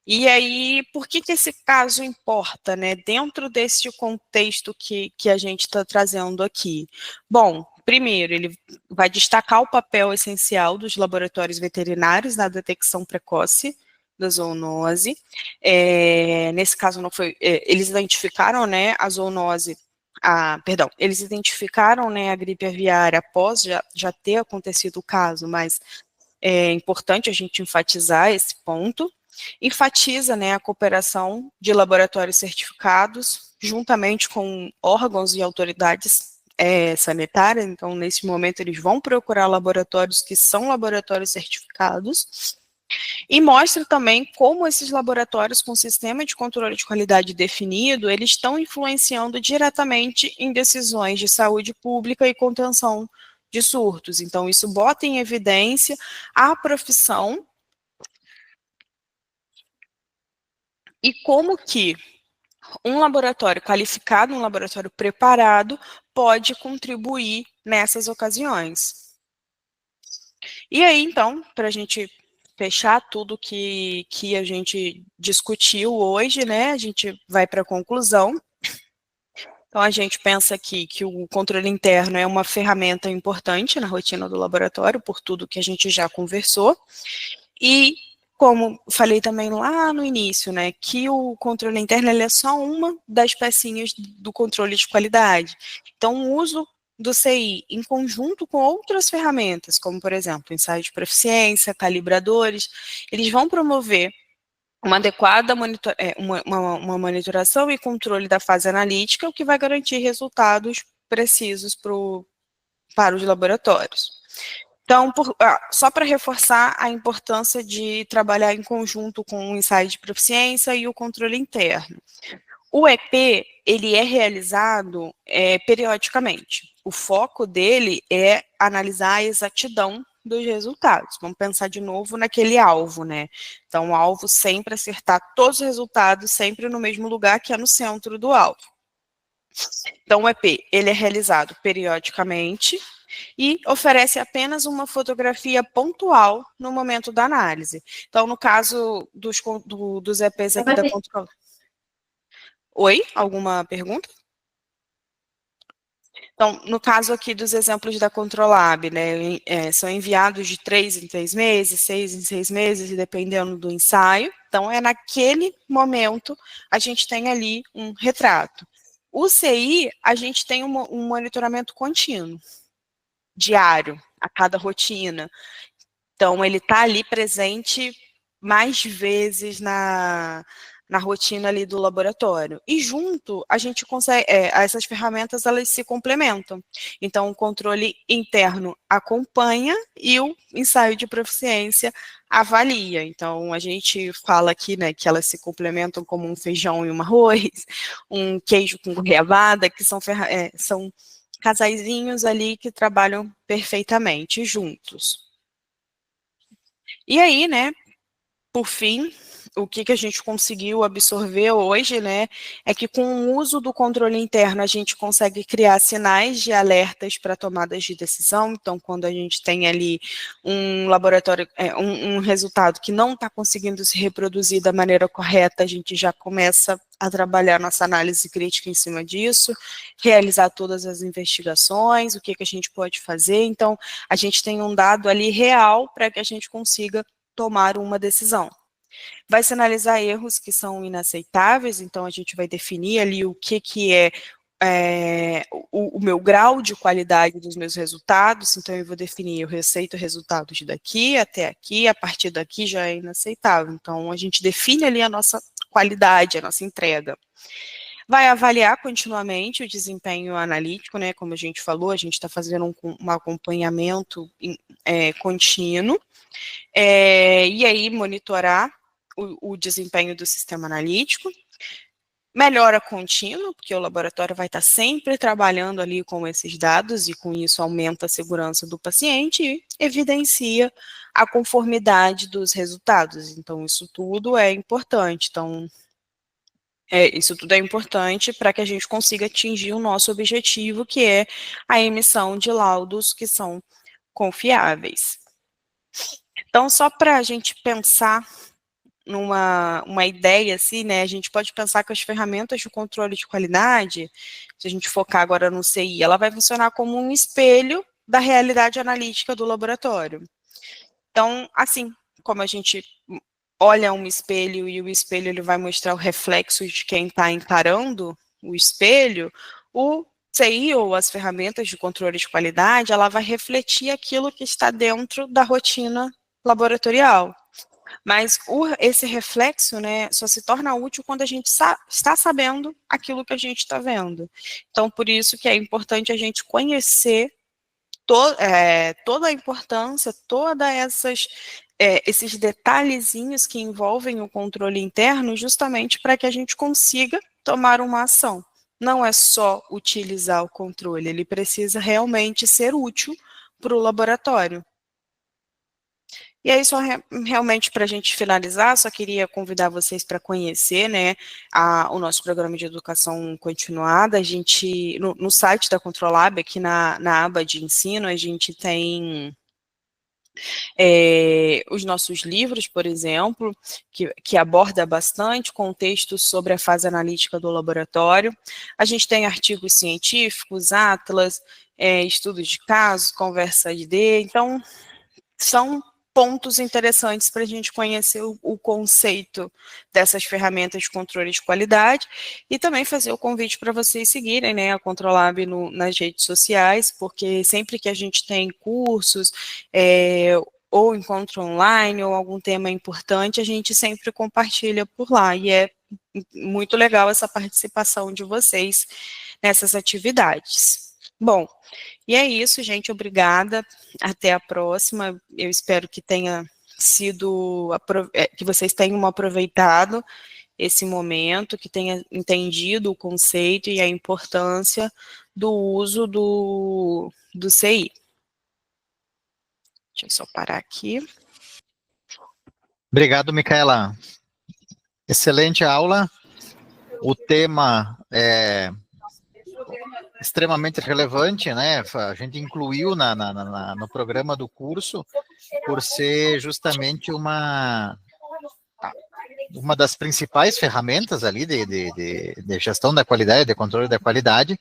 E aí, por que esse caso importa, né? Dentro desse contexto que a gente está trazendo aqui. Bom, primeiro, ele vai destacar o papel essencial dos laboratórios veterinários na detecção precoce da zoonose. Nesse caso, não foi, eles identificaram, né, a zoonose. Eles identificaram, né, a gripe aviária após já ter acontecido o caso, mas é importante a gente enfatizar esse ponto. Enfatiza, né, a cooperação de laboratórios certificados, juntamente com órgãos e autoridades sanitárias. Então, nesse momento, eles vão procurar laboratórios que são laboratórios certificados, e mostra também como esses laboratórios com sistema de controle de qualidade definido, eles estão influenciando diretamente em decisões de saúde pública e contenção de surtos. Então, isso bota em evidência a profissão e como que um laboratório qualificado, um laboratório preparado, pode contribuir nessas ocasiões. E aí, então, para a gente fechar tudo que a gente discutiu hoje, né, a gente vai para a conclusão. Então, a gente pensa aqui que o controle interno é uma ferramenta importante na rotina do laboratório, por tudo que a gente já conversou. E, como falei também lá no início, né, que o controle interno ele é só uma das pecinhas do controle de qualidade. Então, o uso do CI em conjunto com outras ferramentas, como, por exemplo, ensaio de proficiência, calibradores, eles vão promover uma adequada uma monitoração e controle da fase analítica, o que vai garantir resultados precisos para os laboratórios. Então, só para reforçar a importância de trabalhar em conjunto com o ensaio de proficiência e o controle interno. O EP, ele é realizado periodicamente. O foco dele é analisar a exatidão dos resultados. Vamos pensar de novo naquele alvo, né? Então, o alvo sempre acertar todos os resultados, sempre no mesmo lugar, que é no centro do alvo. Então, o EP, ele é realizado periodicamente e oferece apenas uma fotografia pontual no momento da análise. Então, no caso dos EPs aqui da Control... Oi? Alguma pergunta? Então, no caso aqui dos exemplos da Controlab, né, são enviados de 3 em 3 meses, 6 em 6 meses, dependendo do ensaio. Então, naquele momento, a gente tem ali um retrato. O CI, a gente tem um monitoramento contínuo, diário, a cada rotina. Então, ele está ali presente mais vezes na rotina ali do laboratório. E junto, a gente consegue, essas ferramentas, elas se complementam. Então, o controle interno acompanha e o ensaio de proficiência avalia. Então, a gente fala aqui, né, que elas se complementam como um feijão e um arroz, um queijo com goiabada, que são casaizinhos ali que trabalham perfeitamente juntos. E aí, né, por fim, o que a gente conseguiu absorver hoje, né, é que com o uso do controle interno a gente consegue criar sinais de alertas para tomadas de decisão. Então, quando a gente tem ali um laboratório, um resultado que não está conseguindo se reproduzir da maneira correta, a gente já começa a trabalhar nossa análise crítica em cima disso, realizar todas as investigações, o que a gente pode fazer. Então, a gente tem um dado ali real para que a gente consiga tomar uma decisão. Vai sinalizar erros que são inaceitáveis, então a gente vai definir ali o que é o meu grau de qualidade dos meus resultados. Então eu vou definir, eu receito resultados daqui até aqui, a partir daqui já é inaceitável. Então a gente define ali a nossa qualidade, a nossa entrega. Vai avaliar continuamente o desempenho analítico, né? Como a gente falou, a gente está fazendo um acompanhamento contínuo, e aí monitorar o desempenho do sistema analítico. Melhora contínua, porque o laboratório vai estar sempre trabalhando ali com esses dados e com isso aumenta a segurança do paciente e evidencia a conformidade dos resultados. Então, isso tudo é importante. Então, isso tudo é importante para que a gente consiga atingir o nosso objetivo, que é a emissão de laudos que são confiáveis. Então, só para a gente pensar numa ideia assim, né, a gente pode pensar que as ferramentas de controle de qualidade, se a gente focar agora no CI, ela vai funcionar como um espelho da realidade analítica do laboratório. Então, assim, como a gente olha um espelho e o espelho ele vai mostrar o reflexo de quem está encarando o espelho, o CI, ou as ferramentas de controle de qualidade, ela vai refletir aquilo que está dentro da rotina laboratorial. Mas esse reflexo, né, só se torna útil quando a gente está sabendo aquilo que a gente está vendo. Então, por isso que é importante a gente conhecer toda a importância, esses detalhezinhos que envolvem o controle interno, justamente para que a gente consiga tomar uma ação. Não é só utilizar o controle, ele precisa realmente ser útil para o laboratório. E aí, só realmente para a gente finalizar, só queria convidar vocês para conhecer, né, o nosso programa de educação continuada. A gente, no site da Controlab, aqui na aba de ensino, a gente tem os nossos livros, por exemplo, que aborda bastante contextos sobre a fase analítica do laboratório. A gente tem artigos científicos, atlas, estudos de casos, conversa ID. Então, são pontos interessantes para a gente conhecer o conceito dessas ferramentas de controle de qualidade e também fazer o convite para vocês seguirem, né, a Controlab nas redes sociais, porque sempre que a gente tem cursos, ou encontro online, ou algum tema importante, a gente sempre compartilha por lá, e é muito legal essa participação de vocês nessas atividades. Bom, e é isso, gente, obrigada, até a próxima, eu espero que tenha sido, que vocês tenham aproveitado esse momento, que tenha entendido o conceito e a importância do uso do CI. Deixa eu só parar aqui. Obrigado, Micaela. Excelente aula, o tema é extremamente relevante, né? A gente incluiu no programa do curso por ser justamente uma das principais ferramentas ali de gestão da qualidade, de controle da qualidade,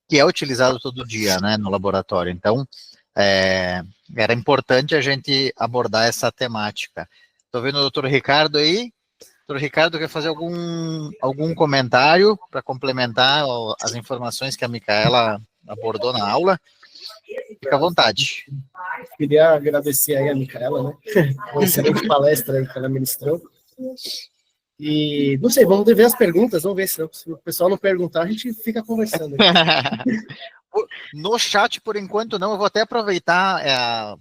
que é utilizado todo dia, né, no laboratório. Então, era importante a gente abordar essa temática. Estou vendo o doutor Ricardo aí. Doutor Ricardo, quer fazer algum comentário para complementar as informações que a Micaela abordou na aula? Fica à vontade. Queria agradecer aí a Micaela, né? Uma excelente palestra aí que ela ministrou. E, não sei, vamos ver as perguntas, vamos ver se o pessoal não perguntar, a gente fica conversando. No chat, por enquanto, não. Eu vou até aproveitar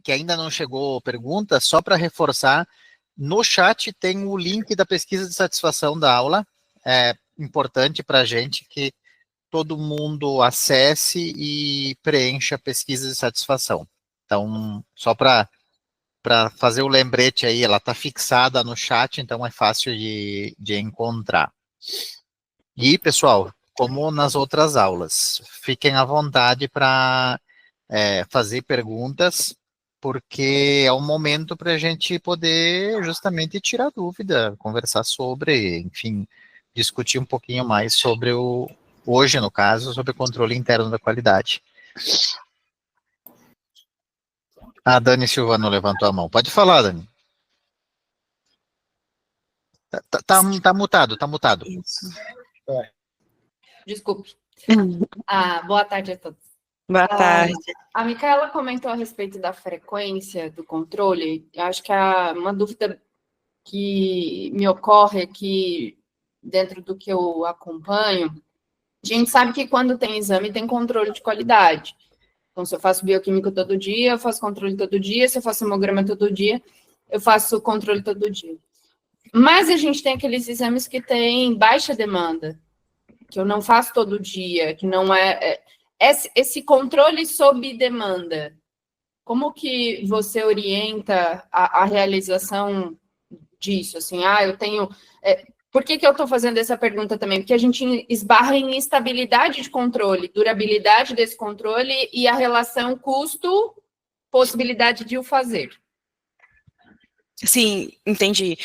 que ainda não chegou pergunta, só para reforçar. No chat tem o link da pesquisa de satisfação da aula. É importante para a gente que todo mundo acesse e preencha a pesquisa de satisfação. Então, só para fazer o lembrete aí, ela está fixada no chat, então é fácil de encontrar. E, pessoal, como nas outras aulas, fiquem à vontade para fazer perguntas, porque é um momento para a gente poder justamente tirar dúvida, conversar sobre, enfim, discutir um pouquinho mais sobre hoje, no caso, sobre o controle interno da qualidade. A Dani Silvano levantou a mão. Pode falar, Dani. Tá mutado, tá mutado. Isso. Desculpe. Boa tarde a todos. Boa tarde. A Micaela comentou a respeito da frequência do controle. Eu acho que uma dúvida que me ocorre aqui, dentro do que eu acompanho, a gente sabe que quando tem exame, tem controle de qualidade. Então, se eu faço bioquímico todo dia, eu faço controle todo dia. Se eu faço hemograma todo dia, eu faço controle todo dia. Mas a gente tem aqueles exames que têm baixa demanda, que eu não faço todo dia, que não esse controle sob demanda. Como que você orienta a realização disso? Assim, eu tenho... Por que eu estou fazendo essa pergunta também? Porque a gente esbarra em instabilidade de controle, durabilidade desse controle e a relação custo-possibilidade de o fazer. Sim, entendi.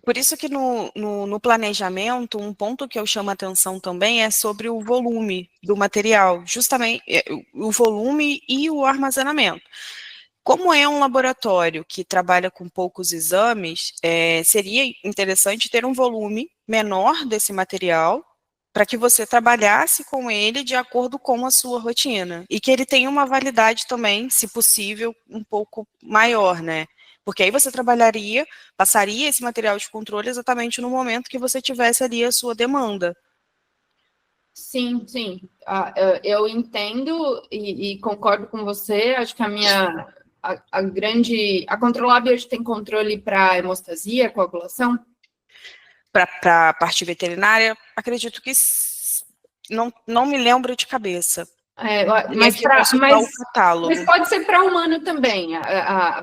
Por isso que no planejamento, um ponto que eu chamo a atenção também é sobre o volume do material, justamente o volume e o armazenamento. Como é um laboratório que trabalha com poucos exames, seria interessante ter um volume menor desse material para que você trabalhasse com ele de acordo com a sua rotina. E que ele tenha uma validade também, se possível, um pouco maior, né? Porque aí você passaria esse material de controle exatamente no momento que você tivesse ali a sua demanda. Sim, sim. Eu entendo e concordo com você. Acho que a Controlab hoje tem controle para hemostasia, coagulação? Para a parte veterinária, acredito que não me lembro de cabeça. Mas catálogo. Pode ser para humano também.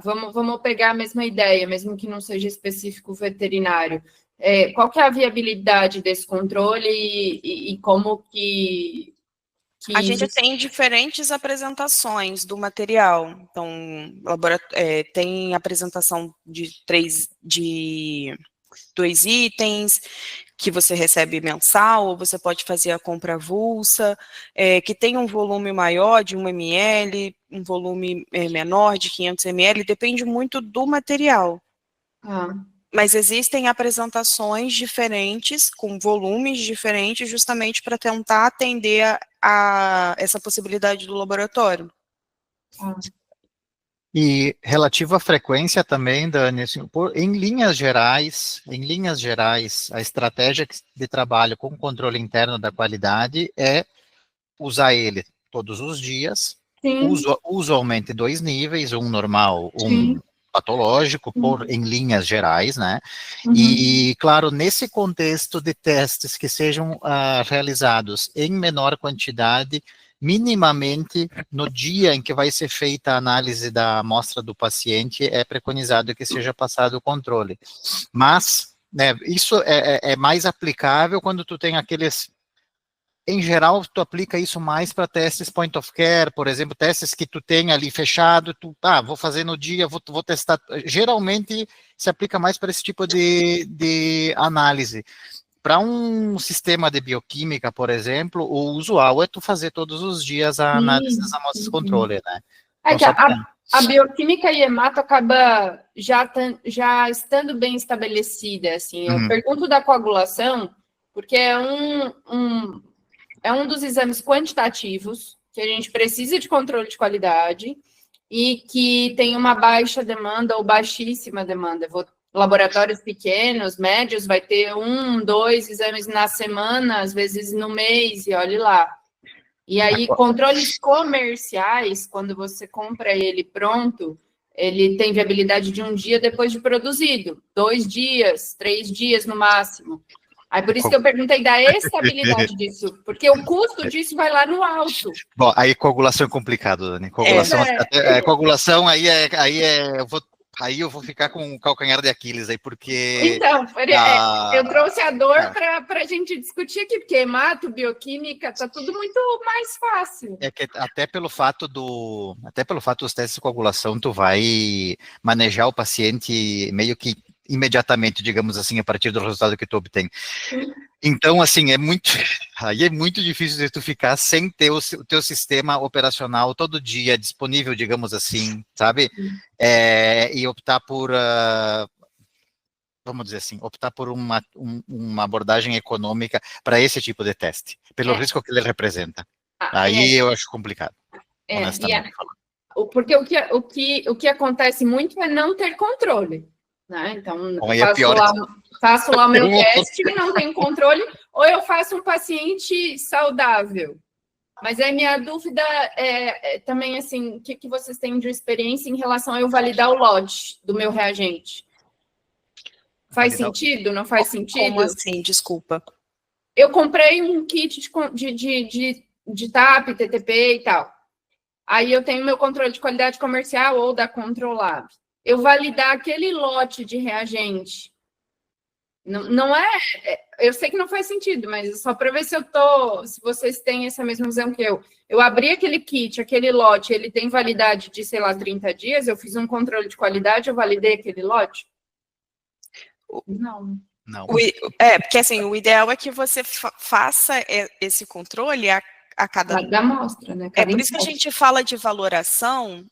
Vamos pegar a mesma ideia, mesmo que não seja específico veterinário. Qual que é a viabilidade desse controle e como que a gente tem diferentes apresentações do material. Então, tem apresentação de 2 itens, que você recebe mensal, ou você pode fazer a compra avulsa, que tem um volume maior de 1 ml, um volume menor de 500 ml, depende muito do material. Mas existem apresentações diferentes, com volumes diferentes, justamente para tentar atender a essa possibilidade do laboratório. E relativo à frequência também, Dani, assim, em linhas gerais, a estratégia de trabalho com controle interno da qualidade é usar ele todos os dias, usualmente 2 níveis, um normal, um patológico, em linhas gerais, né? E, claro, nesse contexto de testes que sejam realizados em menor quantidade, minimamente, no dia em que vai ser feita a análise da amostra do paciente, é preconizado que seja passado o controle. Mas, né, isso é mais aplicável quando tu tem aqueles... Em geral, tu aplica isso mais para testes point of care, por exemplo, testes que tu tem ali fechado, vou fazer no dia, vou testar. Geralmente, se aplica mais para esse tipo de análise. Para um sistema de bioquímica, por exemplo, o usual é tu fazer todos os dias a análise das amostras de controle, né? Então, a bioquímica e hemato acaba já estando bem estabelecida, assim. Eu pergunto da coagulação, porque é um dos exames quantitativos que a gente precisa de controle de qualidade e que tem uma baixa demanda ou baixíssima demanda. Laboratórios pequenos, médios, vai ter 1, 2 exames na semana, às vezes no mês, e olhe lá. E aí, controles comerciais, quando você compra ele pronto, ele tem viabilidade de 1 dia depois de produzido, 2 dias, 3 dias no máximo. Aí por isso que eu perguntei da estabilidade disso, porque o custo disso vai lá no alto. Bom, aí coagulação é complicado, Dani. Coagulação, coagulação aí eu vou ficar com o calcanhar de Aquiles aí, porque... Então, eu trouxe a dor para a gente discutir aqui, porque hemato, bioquímica, tá tudo muito mais fácil. É que até pelo fato dos testes de coagulação, tu vai manejar o paciente meio que imediatamente, digamos assim, a partir do resultado que tu obtém. Então, assim, aí é muito difícil de tu ficar sem ter o teu sistema operacional todo dia disponível, digamos assim, sabe? E optar por, vamos dizer assim, optar por uma abordagem econômica para esse tipo de teste, pelo risco que ele representa. Aí eu acho complicado, honestamente falando. Porque o que acontece muito é não ter controle. Né? Então, faço lá o meu teste e não tenho controle, ou eu faço um paciente saudável. Mas aí minha dúvida é também, assim, o que vocês têm de experiência em relação a eu validar o lote do meu reagente? Faz sentido? Não faz sentido? Como assim? Desculpa. Eu comprei um kit de TAP, TTP e tal. Aí eu tenho meu controle de qualidade comercial ou da Controlab. Eu validar aquele lote de reagente. Não é... Eu sei que não faz sentido, mas é só para ver se vocês têm essa mesma visão que eu. Eu abri aquele kit, aquele lote, ele tem validade de, sei lá, 30 dias, eu fiz um controle de qualidade, eu validei aquele lote? Não. Porque assim, o ideal é que você faça esse controle a cada amostra, né? Por isso que a gente fala de valoração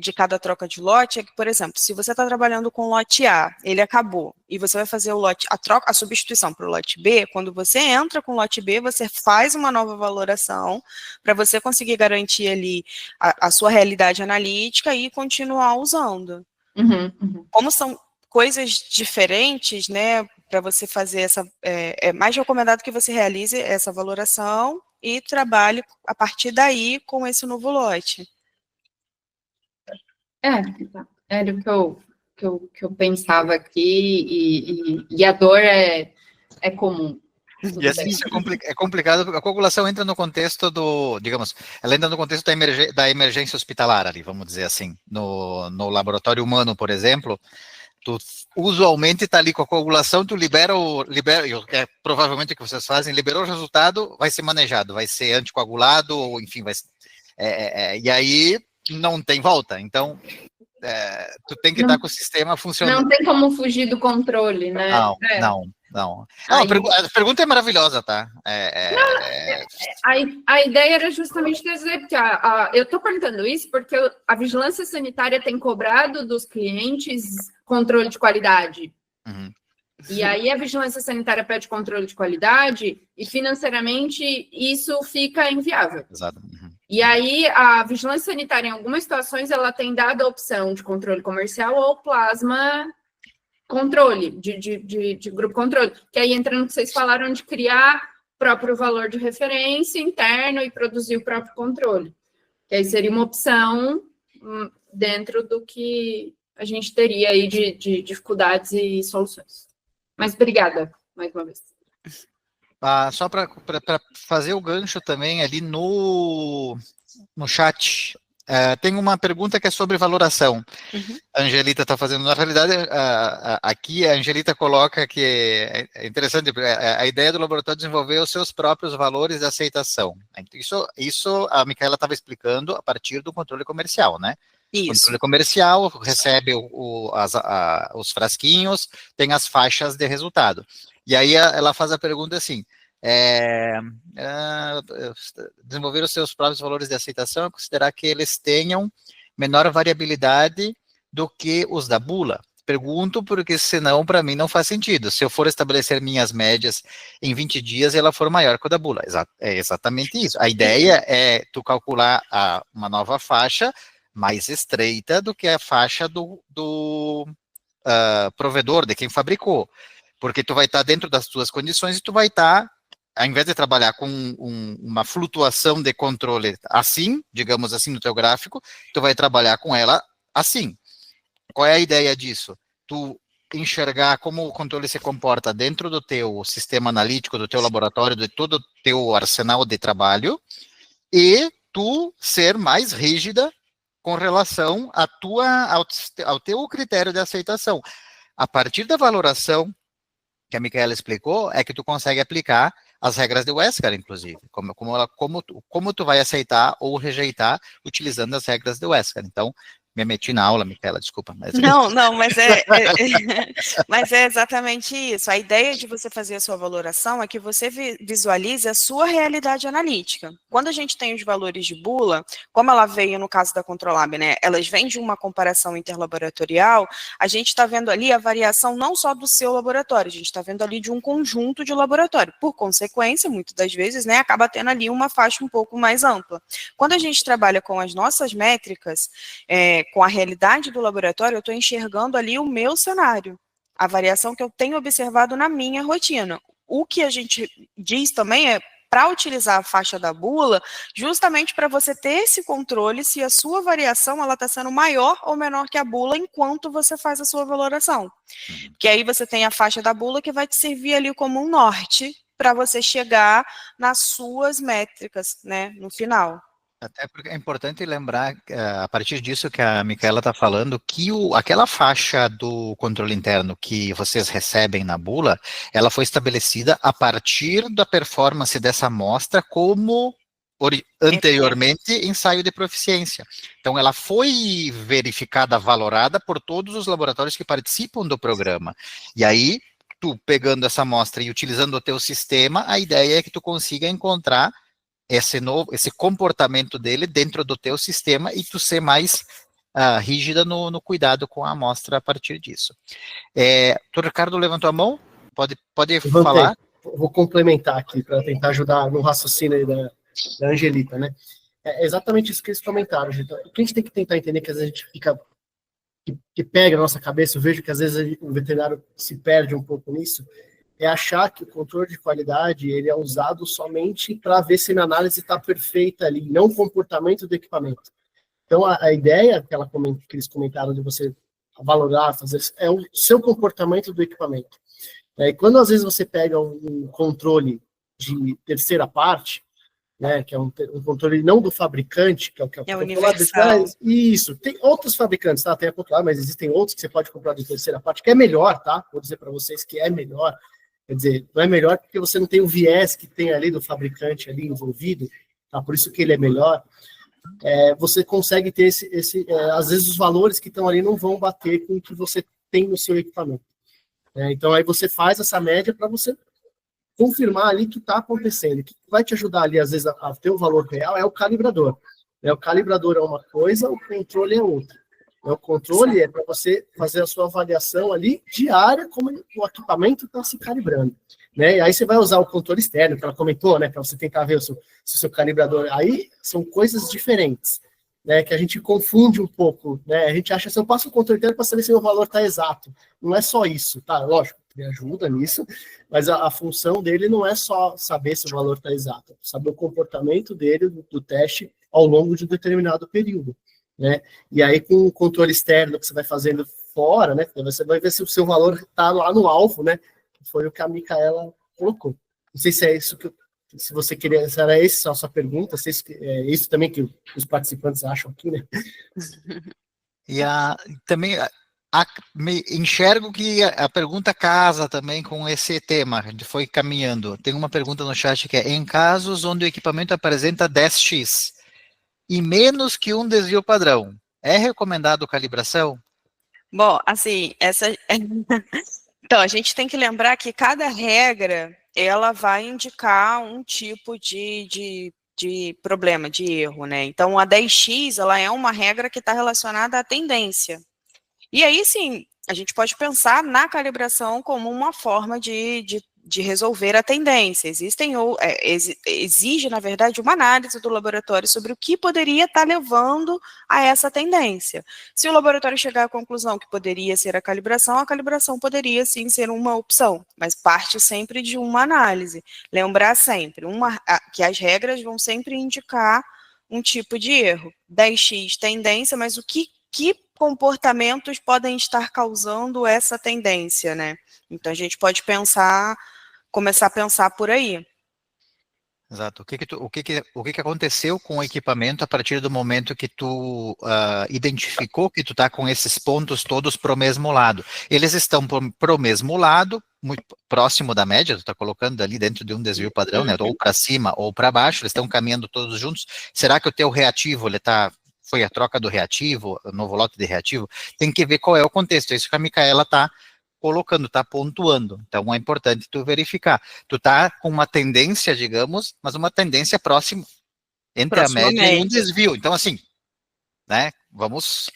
de cada troca de lote, que, por exemplo, se você está trabalhando com o lote A, ele acabou, e você vai fazer a substituição para o lote B, quando você entra com o lote B, você faz uma nova valoração para você conseguir garantir ali a sua realidade analítica e continuar usando. Como são coisas diferentes, né, para você fazer é mais recomendado que você realize essa valoração e trabalhe a partir daí com esse novo lote. Era o que eu pensava aqui, e a dor é comum. E assim, isso é complicado, porque a coagulação entra no contexto ela entra no contexto da emergência hospitalar ali, vamos dizer assim. No laboratório humano, por exemplo, tu usualmente está ali com a coagulação, tu provavelmente o que vocês fazem, liberou o resultado, vai ser manejado, vai ser anticoagulado, ou enfim, e aí não tem volta. Então, tu tem que estar com o sistema funcionando. Não tem como fugir do controle, né? Não. A pergunta é maravilhosa, tá? A ideia era justamente dizer, porque eu estou perguntando isso porque a vigilância sanitária tem cobrado dos clientes controle de qualidade. E aí a vigilância sanitária pede controle de qualidade e financeiramente isso fica inviável. Exato. E aí a vigilância sanitária, em algumas situações, ela tem dado a opção de controle comercial ou plasma controle, de grupo controle, que aí entra no que vocês falaram de criar próprio valor de referência interno e produzir o próprio controle. Que aí seria uma opção dentro do que a gente teria aí de dificuldades e soluções. Mas obrigada, mais uma vez. Só para fazer o gancho também ali no chat, tem uma pergunta que é sobre valoração. A Angelita está fazendo, na realidade, aqui a Angelita coloca que é interessante, a ideia do laboratório é desenvolver os seus próprios valores de aceitação. Isso a Micaela estava explicando a partir do controle comercial, né? Isso. O controle comercial recebe os frasquinhos, tem as faixas de resultado. E aí ela faz a pergunta assim, desenvolver os seus próprios valores de aceitação é considerar que eles tenham menor variabilidade do que os da bula. Pergunto porque senão para mim não faz sentido. Se eu for estabelecer minhas médias em 20 dias, ela for maior que a da bula. É exatamente isso. A ideia é tu calcular uma nova faixa mais estreita do que a faixa do provedor, de quem fabricou. Porque tu vai estar dentro das tuas condições e tu vai estar, ao invés de trabalhar com uma flutuação de controle assim, digamos assim, no teu gráfico, tu vai trabalhar com ela assim. Qual é a ideia disso? Tu enxergar como o controle se comporta dentro do teu sistema analítico, do teu laboratório, de todo o teu arsenal de trabalho, e tu ser mais rígida com relação ao teu critério de aceitação. A partir da valoração que a Micaela explicou, é que tu consegue aplicar as regras de Wesker, inclusive, como tu vai aceitar ou rejeitar utilizando as regras de Wesker. Então, me meti na aula, Micaela, desculpa. Mas... Não, mas é exatamente isso. A ideia de você fazer a sua valoração é que você visualize a sua realidade analítica. Quando a gente tem os valores de bula, como ela veio no caso da Controlab, né, elas vêm de uma comparação interlaboratorial, a gente está vendo ali a variação não só do seu laboratório, a gente está vendo ali de um conjunto de laboratório. Por consequência, muitas das vezes, né, acaba tendo ali uma faixa um pouco mais ampla. Quando a gente trabalha com as nossas métricas, com a realidade do laboratório, eu estou enxergando ali o meu cenário, a variação que eu tenho observado na minha rotina. O que a gente diz também é para utilizar a faixa da bula, justamente para você ter esse controle se a sua variação ela está sendo maior ou menor que a bula enquanto você faz a sua valoração. Porque aí você tem a faixa da bula que vai te servir ali como um norte para você chegar nas suas métricas, né, no final. Até porque é importante lembrar, a partir disso que a Micaela está falando, que aquela faixa do controle interno que vocês recebem na bula, ela foi estabelecida a partir da performance dessa amostra como anteriormente ensaio de proficiência. Então, ela foi verificada, valorada por todos os laboratórios que participam do programa. E aí, tu pegando essa amostra e utilizando o teu sistema, a ideia é que tu consiga encontrar esse comportamento dele dentro do teu sistema e tu ser mais rígida no cuidado com a amostra a partir disso. O Ricardo levantou a mão? Pode falar? Vou complementar aqui para tentar ajudar no raciocínio aí da Angelita, né? É exatamente isso que eles comentaram, gente. O que a gente tem que tentar entender que às vezes a gente fica que pega na nossa cabeça, eu vejo que às vezes o veterinário se perde um pouco nisso, é achar que o controle de qualidade ele é usado somente para ver se a análise está perfeita ali, não o comportamento do equipamento. Então, a ideia que eles comentaram de você valorar, fazer, é o seu comportamento do equipamento. E quando, às vezes, você pega um controle de terceira parte, né, que é um controle não do fabricante, que é o que universal. Isso, tem outros fabricantes, tá? Tem a Controlab, mas existem outros que você pode comprar de terceira parte, que é melhor, tá? Vou dizer para vocês que é melhor. Quer dizer, não é melhor porque você não tem o viés que tem ali do fabricante ali envolvido, tá? Por isso que ele é melhor. Você consegue ter às vezes os valores que estão ali não vão bater com o que você tem no seu equipamento. Então aí você faz essa média para você confirmar ali o que está acontecendo. O que vai te ajudar ali, às vezes, a ter o valor real é o calibrador. O calibrador é uma coisa, o controle é outra. O controle é para você fazer a sua avaliação ali diária, como o equipamento está se calibrando. Né? E aí você vai usar o controle externo, que ela comentou, né, para você tentar ver se o seu calibrador. Aí são coisas diferentes, né, que a gente confunde um pouco. Né? A gente acha que eu passo o controle interno para saber se o valor está exato. Não é só isso, tá? Lógico, me ajuda nisso, mas a função dele não é só saber se o valor está exato, é saber o comportamento dele, do teste, ao longo de um determinado período. Né? E aí, com o controle externo que você vai fazendo fora, né, você vai ver se o seu valor está lá no alvo, né, que foi o que a Micaela colocou. Não sei se é isso se você queria, se era essa a sua pergunta, se é isso também que os participantes acham aqui, né? E também me enxergo que a pergunta casa também com esse tema, a gente foi caminhando. Tem uma pergunta no chat que é: em casos onde o equipamento apresenta 10x, e menos que um desvio padrão, é recomendado calibração? Bom, assim, então, a gente tem que lembrar que cada regra, ela vai indicar um tipo de problema, de erro, né? Então, a 10x, ela é uma regra que está relacionada à tendência. E aí, sim, a gente pode pensar na calibração como uma forma de resolver a tendência. Exige, na verdade, uma análise do laboratório sobre o que poderia estar levando a essa tendência. Se o laboratório chegar à conclusão que poderia ser a calibração poderia, sim, ser uma opção, mas parte sempre de uma análise. Lembrar sempre que as regras vão sempre indicar um tipo de erro. 10x tendência, mas o que comportamentos podem estar causando essa tendência, né? Então, a gente pode começar a pensar por aí. Exato. O que que aconteceu com o equipamento a partir do momento que tu identificou que tu está com esses pontos todos para o mesmo lado? Eles estão para o mesmo lado, muito próximo da média, tu está colocando ali dentro de um desvio padrão, né? Ou para cima ou para baixo, eles estão caminhando todos juntos. Será que o teu reativo, foi a troca do reativo, o novo lote de reativo? Tem que ver qual é o contexto. É isso que a Micaela está colocando, está pontuando. Então, é importante tu verificar. Tu está com uma tendência, digamos, mas uma tendência próxima entre a média e um desvio. Então, assim, né, vamos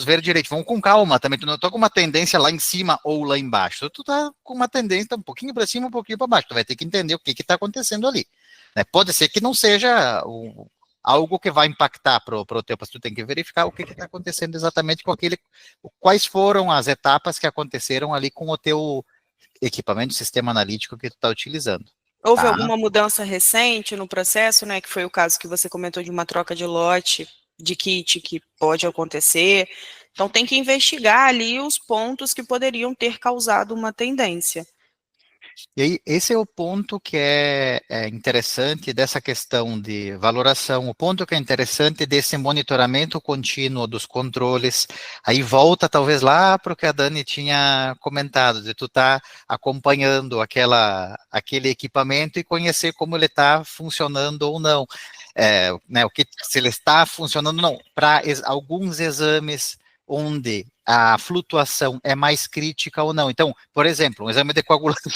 ver direito, vamos com calma também. Tu não está com uma tendência lá em cima ou lá embaixo. Tu está com uma tendência um pouquinho para cima, um pouquinho para baixo. Tu vai ter que entender o que está acontecendo ali. Né? Pode ser que não seja algo que vai impactar para o teu, mas tu tem que verificar o que está acontecendo exatamente com quais foram as etapas que aconteceram ali com o teu equipamento, sistema analítico que tu está utilizando. Houve alguma mudança recente no processo, né, que foi o caso que você comentou de uma troca de lote de kit que pode acontecer. Então, tem que investigar ali os pontos que poderiam ter causado uma tendência. E aí, esse é o ponto que é interessante dessa questão de valoração, o ponto que é interessante desse monitoramento contínuo dos controles. Aí volta talvez lá para o que a Dani tinha comentado, de tu estar acompanhando aquele equipamento e conhecer como ele está funcionando ou não. Né, se ele está funcionando ou não. Para alguns exames onde a flutuação é mais crítica ou não. Então, por exemplo, um exame de coagulação.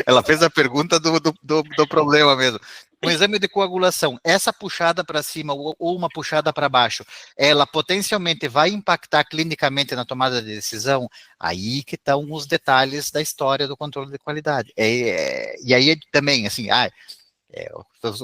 Ela fez a pergunta do problema mesmo. Um exame de coagulação, essa puxada para cima ou uma puxada para baixo, ela potencialmente vai impactar clinicamente na tomada de decisão? Aí que estão os detalhes da história do controle de qualidade. E aí também, assim,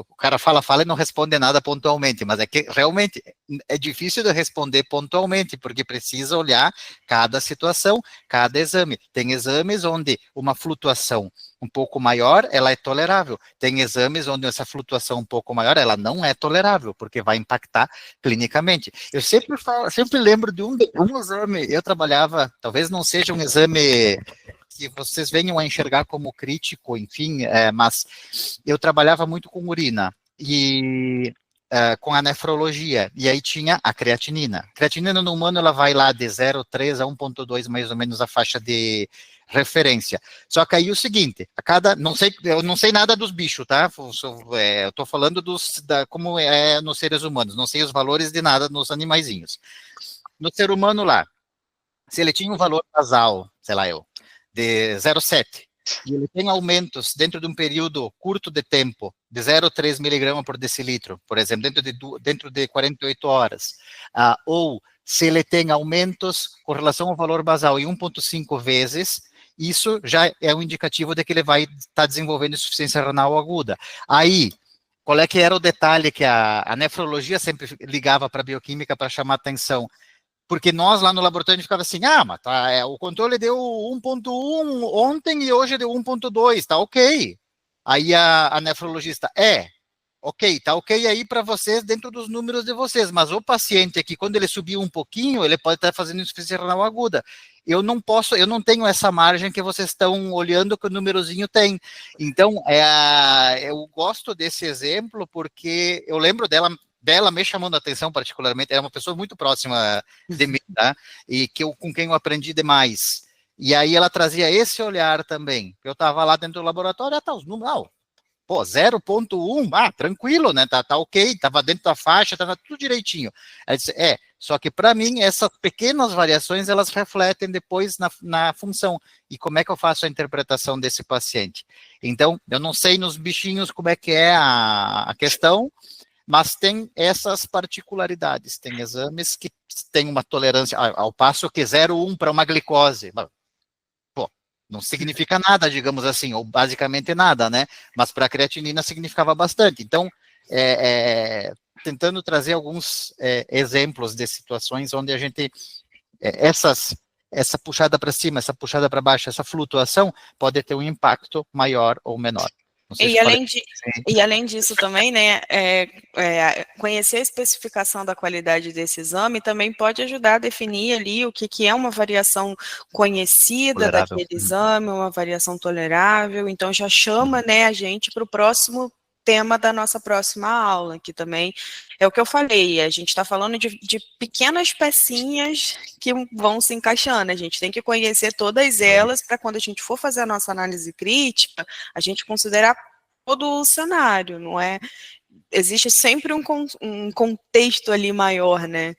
o cara fala e não responde nada pontualmente, mas é que realmente é difícil de responder pontualmente, porque precisa olhar cada situação, cada exame. Tem exames onde uma flutuação um pouco maior, ela é tolerável. Tem exames onde essa flutuação um pouco maior, ela não é tolerável, porque vai impactar clinicamente. Eu sempre lembro de um exame, eu trabalhava, talvez não seja um exame que vocês venham a enxergar como crítico, enfim, mas eu trabalhava muito com urina e com a nefrologia, e aí tinha a creatinina. A creatinina no humano, ela vai lá de 0,3 a 1,2, mais ou menos a faixa de referência. Só que aí o seguinte, eu não sei nada dos bichos, tá? Eu tô falando como é nos seres humanos, não sei os valores de nada nos animaizinhos. No ser humano lá, se ele tinha um valor basal, sei lá de 0,7, e ele tem aumentos dentro de um período curto de tempo, de 0,3 miligrama por decilitro, por exemplo, dentro de 48 horas, ou se ele tem aumentos com relação ao valor basal em 1,5 vezes, isso já é um indicativo de que ele vai estar desenvolvendo insuficiência renal aguda. Aí, qual é que era o detalhe que a nefrologia sempre ligava para a bioquímica para chamar atenção? Porque nós lá no laboratório a gente ficava assim, mas o controle deu 1,1 ontem e hoje deu 1,2, tá ok. Aí a nefrologista, ok, tá ok aí para vocês dentro dos números de vocês, mas o paciente aqui, quando ele subiu um pouquinho, ele pode estar fazendo insuficiência renal aguda. Eu não tenho essa margem que vocês estão olhando que o númerozinho tem. Então, eu gosto desse exemplo porque eu lembro dela me chamando a atenção particularmente, era uma pessoa muito próxima de mim, tá? E com quem eu aprendi demais. E aí ela trazia esse olhar também. Eu estava lá dentro do laboratório, os números, 0,1, tranquilo, né? Tá ok, estava dentro da faixa, estava tudo direitinho. Ela disse, só que para mim essas pequenas variações, elas refletem depois na função. E como é que eu faço a interpretação desse paciente? Então, eu não sei nos bichinhos como é que é a questão, mas tem essas particularidades, tem exames que têm uma tolerância, ao passo que 0,1 para uma glicose, não significa nada, digamos assim, ou basicamente nada, né? Mas para a creatinina significava bastante. Então, tentando trazer alguns exemplos de situações onde a gente, essa puxada para cima, essa puxada para baixo, essa flutuação pode ter um impacto maior ou menor. E além disso também, né, conhecer a especificação da qualidade desse exame também pode ajudar a definir ali o que é uma variação conhecida Tolerável. daquele exame, uma variação tolerável, então já chama, né, a gente para o próximo tema da nossa próxima aula, que também é o que eu falei, a gente está falando de pequenas pecinhas que vão se encaixando, a gente tem que conhecer todas elas para quando a gente for fazer a nossa análise crítica, a gente considerar todo o cenário, não é? Existe sempre um contexto ali maior, né?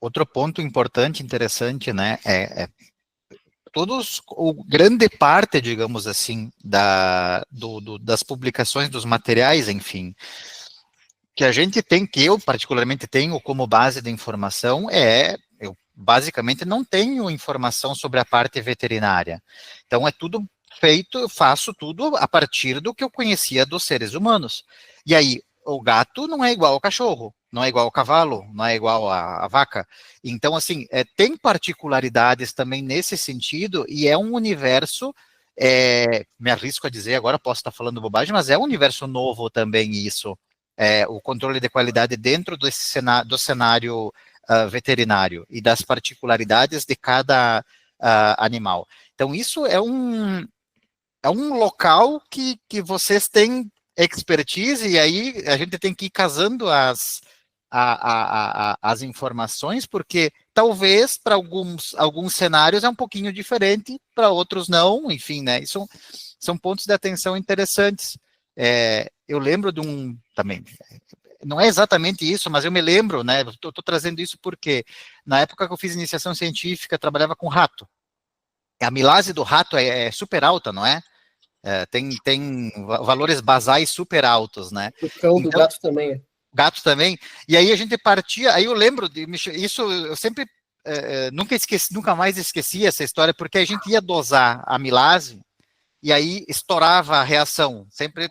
Outro ponto importante, interessante, né, grande parte, digamos assim, das publicações, dos materiais, enfim, que a gente tem, que eu particularmente tenho como base de informação, eu basicamente não tenho informação sobre a parte veterinária. Então é tudo feito, eu faço tudo a partir do que eu conhecia dos seres humanos. E aí, o gato não é igual ao cachorro, não é igual ao cavalo, não é igual à vaca. Então, assim, tem particularidades também nesse sentido, e é um universo, me arrisco a dizer, agora posso estar falando bobagem, mas é um universo novo também isso, o controle de qualidade dentro do cenário veterinário e das particularidades de cada animal. Então, isso é um local que vocês têm expertise, e aí a gente tem que ir casando as informações, porque talvez para alguns cenários é um pouquinho diferente, para outros não, enfim, né? Isso são pontos de atenção interessantes. Eu lembro de também, não é exatamente isso, mas eu me lembro, né? Estou trazendo isso porque na época que eu fiz iniciação científica, trabalhava com rato. A amilase do rato é super alta, não é? Tem valores basais super altos, né? O cão do gato também é. Gato também. E aí a gente partia, aí eu lembro isso, eu sempre nunca mais esqueci essa história, porque a gente ia dosar a amilase e aí estourava a reação. Sempre.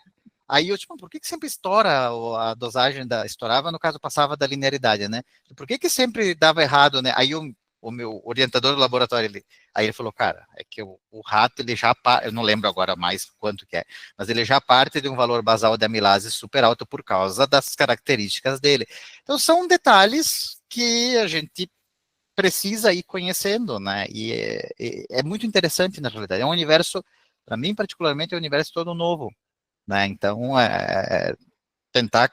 Aí eu, tipo, por que sempre estoura a dosagem estourava, no caso, passava da linearidade, né? Por que sempre dava errado, né? Aí o meu orientador do laboratório, aí ele falou, cara, é que o rato, ele já, eu não lembro agora mais quanto que é, mas ele já parte de um valor basal de amilase super alto por causa das características dele. Então, são detalhes que a gente precisa ir conhecendo, né? E é muito interessante, na realidade. É um universo, para mim, particularmente, é um universo todo novo, né? Então, tentar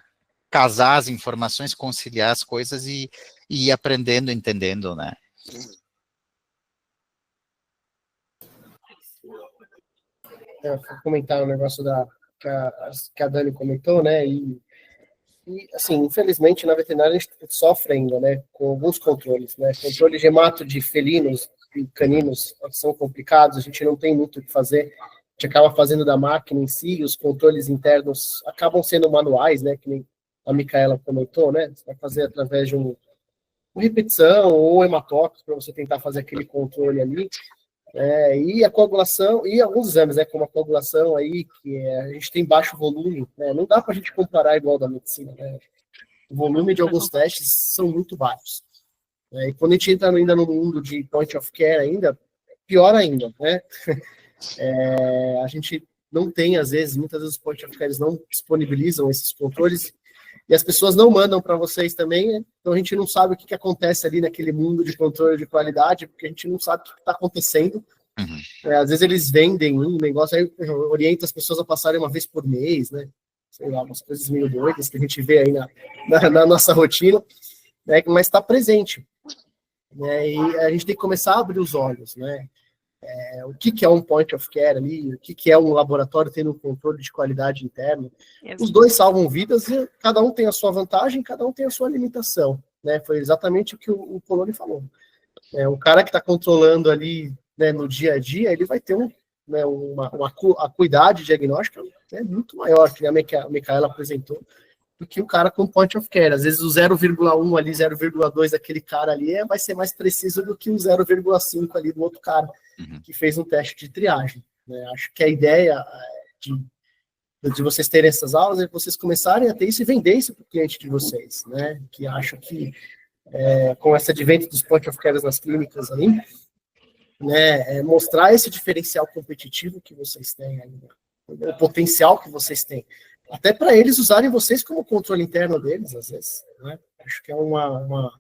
casar as informações, conciliar as coisas e ir aprendendo, entendendo, né? Vou comentar um negócio que a Dani comentou, né? E, assim, infelizmente, na veterinária a gente sofre ainda, né? Com alguns controles, né? Controle de hemato de felinos e caninos são complicados, a gente não tem muito o que fazer. A gente acaba fazendo da máquina em si, os controles internos acabam sendo manuais, né? Que nem a Micaela comentou, né? Você vai fazer através de uma repetição ou hematócrito para você tentar fazer aquele controle ali. E a coagulação, e alguns exames, né, como a coagulação aí, que a gente tem baixo volume, né, não dá para a gente comparar igual da medicina, né, o volume de alguns testes são muito baixos. E quando a gente entra ainda no mundo de point of care ainda, pior ainda, né, a gente não tem, às vezes, muitas vezes os point of cares não disponibilizam esses controles, e as pessoas não mandam para vocês também, né? Então a gente não sabe o que acontece ali naquele mundo de controle de qualidade, porque a gente não sabe o que está acontecendo. Uhum. Às vezes eles vendem um negócio, aí orienta as pessoas a passarem uma vez por mês, né? Sei lá, umas coisas meio doidas que a gente vê aí na nossa rotina, né? Mas está presente. Né? E a gente tem que começar a abrir os olhos, né? O que é um point of care ali, o que é um laboratório tendo um controle de qualidade interno. Os dois salvam vidas e cada um tem a sua vantagem, cada um tem a sua limitação, né? Foi exatamente o que o Poloni falou. O cara que está controlando ali, né, no dia a dia, ele vai ter uma acuidade diagnóstica, né, muito maior, que a Micaela apresentou, do que o cara com point of care. Às vezes o 0,1 ali, 0,2 daquele cara ali vai ser mais preciso do que o 0,5 ali do outro cara, que fez um teste de triagem. Né? Acho que a ideia de vocês terem essas aulas é que vocês começarem a ter isso e vender isso para o cliente de vocês, né? Que acho que com esse advento dos point of care nas clínicas ali, né, mostrar esse diferencial competitivo que vocês têm ainda, o potencial que vocês têm. Até para eles usarem vocês como controle interno deles, às vezes. Né? Acho que é uma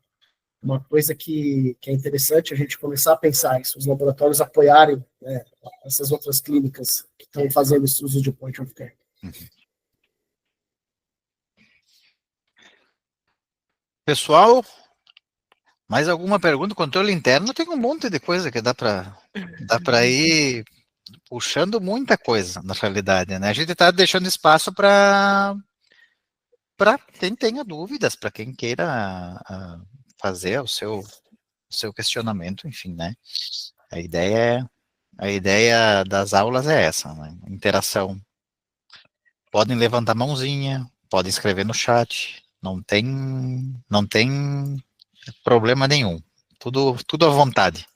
coisa que é interessante a gente começar a pensar isso, os laboratórios apoiarem, né, essas outras clínicas que estão fazendo esse uso de point of care. Pessoal, mais alguma pergunta? Controle interno tem um monte de coisa que dá para ir puxando muita coisa, na realidade, né? A gente está deixando espaço para quem tenha dúvidas, para quem queira fazer o seu questionamento, enfim, né? A ideia das aulas é essa, né? Interação. Podem levantar a mãozinha, podem escrever no chat, não tem problema nenhum. Tudo à vontade.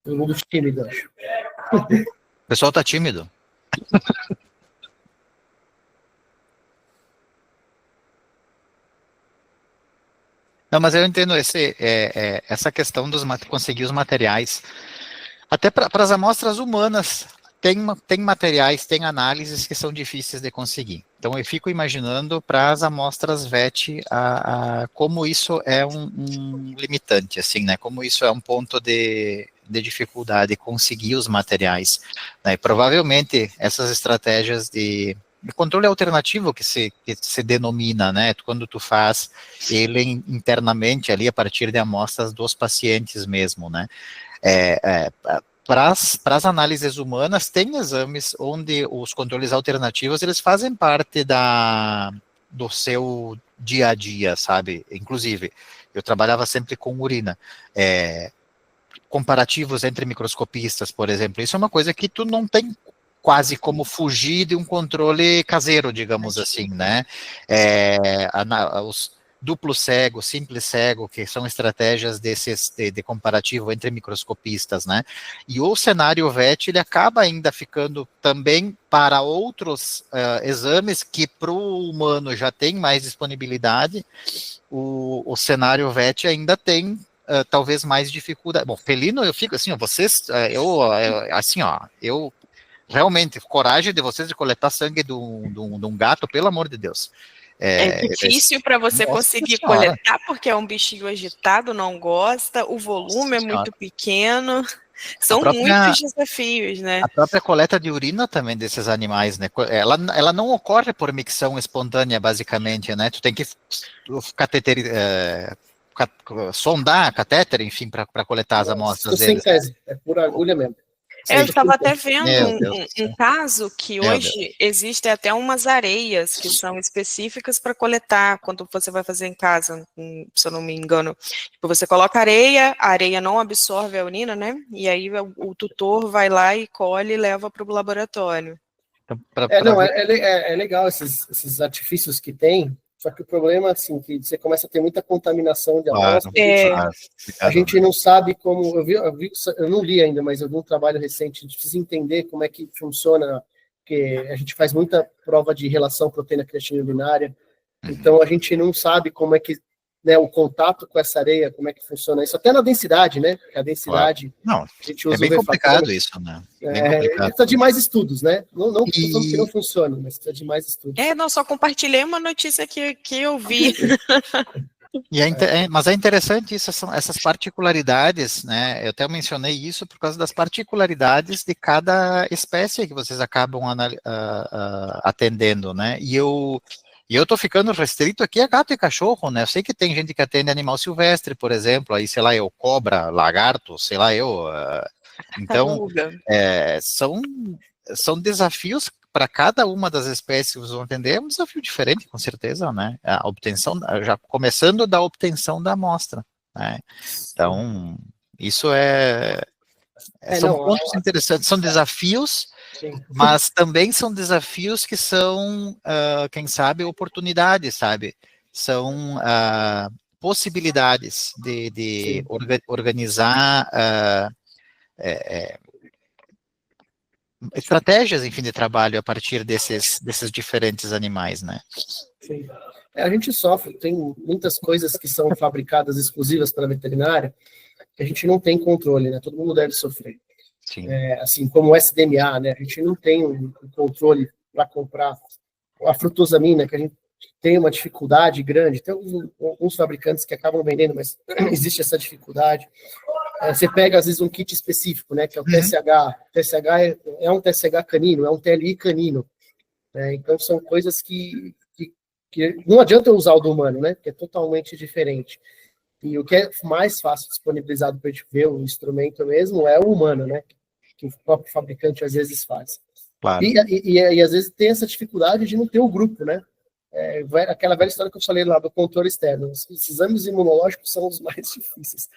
Todo mundo tímido, acho. O pessoal está tímido. Não, mas eu entendo essa questão dos conseguir os materiais. Até para as amostras humanas, tem materiais, tem análises que são difíceis de conseguir. Então, eu fico imaginando para as amostras VET como isso é um limitante, assim, né? Como isso é um ponto de dificuldade, conseguir os materiais. Né? Provavelmente, essas estratégias de controle alternativo que se denomina, né? Quando tu faz ele internamente ali a partir de amostras dos pacientes mesmo, né? Para as análises humanas, tem exames onde os controles alternativos, eles fazem parte do seu dia a dia, sabe? Inclusive, eu trabalhava sempre com urina. Comparativos entre microscopistas, por exemplo, isso é uma coisa que tu não tem quase como fugir de um controle caseiro, digamos assim, né? Os duplo cego, simples cego, que são estratégias de comparativo entre microscopistas, né? E o cenário VET, ele acaba ainda ficando também para outros exames que para o humano já tem mais disponibilidade, o cenário VET ainda tem talvez mais dificuldade. Bom, felino, eu fico assim, eu realmente, coragem de vocês de coletar sangue de um gato, pelo amor de Deus. É difícil para você Nossa conseguir senhora. coletar, porque é um bichinho agitado, não gosta, o volume é muito pequeno, são muitos desafios, né? A própria coleta de urina também desses animais, né? Ela não ocorre por micção espontânea, basicamente, né? Tu tem que sondar catéter, enfim, para coletar as amostras deles. Centésimo, é por agulha mesmo. Eu estava até vendo um caso que hoje existem até umas areias que são específicas para coletar quando você vai fazer em casa, se eu não me engano. Tipo, você coloca areia, a areia não absorve a urina, né? E aí o tutor vai lá e colhe e leva para o laboratório. Então, é legal esses artifícios que tem, só que o problema, assim, que você começa a ter muita contaminação de amostra. A gente não sabe como... Eu não li ainda, mas eu vi um trabalho recente, a gente precisa entender como é que funciona, porque a gente faz muita prova de relação proteína-creatina urinária, então a gente não sabe como é que, né, o contato com essa areia, como é que funciona isso, até na densidade, né? A densidade... Não, a gente usa é bem complicado isso, né? Precisa de mais estudos, né? Não que não funciona, mas precisa de mais estudos. Não, só compartilhei uma notícia que eu vi. Mas é interessante isso, essas particularidades, né? Eu até mencionei isso por causa das particularidades de cada espécie que vocês acabam atendendo, né? E eu estou ficando restrito aqui a gato e cachorro, né? Eu sei que tem gente que atende animal silvestre, por exemplo, aí, sei lá, cobra, lagarto, sei lá, então, são desafios para cada uma das espécies que vocês vão atender, é um desafio diferente, com certeza, né? A obtenção, já começando da obtenção da amostra, né? Então, isso são pontos interessantes, são desafios, mas também são desafios que são, quem sabe, oportunidades, sabe? São possibilidades de organizar estratégias, enfim, de trabalho a partir desses diferentes animais, né? Sim. A gente sofre, tem muitas coisas que são fabricadas exclusivas para a veterinária, que a gente não tem controle, né? Todo mundo deve sofrer. Sim. Assim como o SDMA, né? A gente não tem um controle para comprar a frutosamina, que a gente tem uma dificuldade grande. Tem alguns fabricantes que acabam vendendo, mas existe essa dificuldade. Você pega, às vezes, um kit específico, né? Que é o TSH. O TSH é um TSH canino, é um TLI canino. Então, são coisas que não adianta eu usar o do humano, né? Que é totalmente diferente. E o que é mais fácil disponibilizado para a gente ver o instrumento mesmo é o humano, né? Que o próprio fabricante às vezes faz. Claro. E às vezes tem essa dificuldade de não ter o grupo, né? Aquela velha história que eu falei lá do controle externo. Os exames imunológicos são os mais difíceis,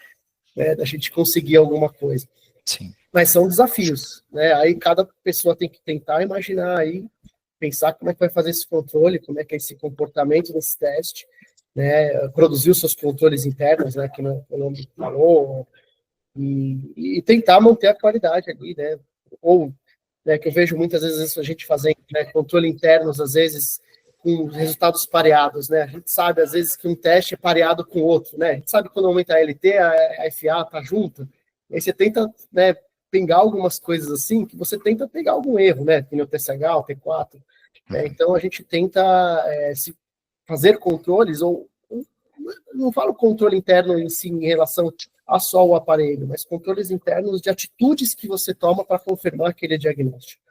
né, da gente conseguir alguma coisa. Sim. Mas são desafios, né? Aí cada pessoa tem que tentar imaginar aí, pensar como é que vai fazer esse controle, como é que é esse comportamento nesse teste, né? Produzir os seus controles internos, né? Que o nome falou, e tentar manter a qualidade ali, né? Ou, né, que eu vejo muitas vezes a gente fazendo, né, controle internos, às vezes com resultados pareados, né? A gente sabe, às vezes, que um teste é pareado com o outro, né? A gente sabe que quando aumenta a LT, a FA tá junto, e aí você tenta, né, pegar algumas coisas assim, que você tenta pegar algum erro, né? Que nem o TSH, o T4, né? Então, a gente tenta se fazer controles, ou não falo controle interno em si, em relação a só o aparelho, mas controles internos de atitudes que você toma para confirmar aquele diagnóstico.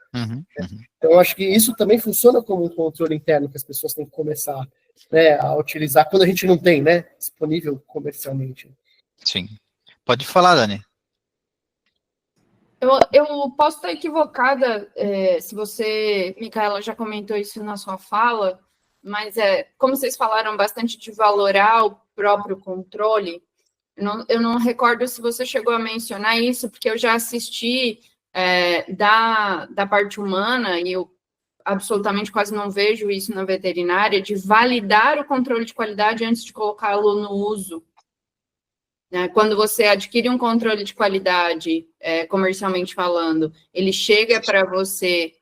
Então, acho que isso também funciona como um controle interno que as pessoas têm que começar, né, a utilizar quando a gente não tem, né, disponível comercialmente. Sim. Pode falar, Dani. Eu posso estar equivocada, se você, Micaela, já comentou isso na sua fala, mas como vocês falaram bastante de valorar o próprio controle, eu não recordo se você chegou a mencionar isso, porque eu já assisti da parte humana, e eu absolutamente quase não vejo isso na veterinária, de validar o controle de qualidade antes de colocá-lo no uso. Quando você adquire um controle de qualidade, comercialmente falando, ele chega para você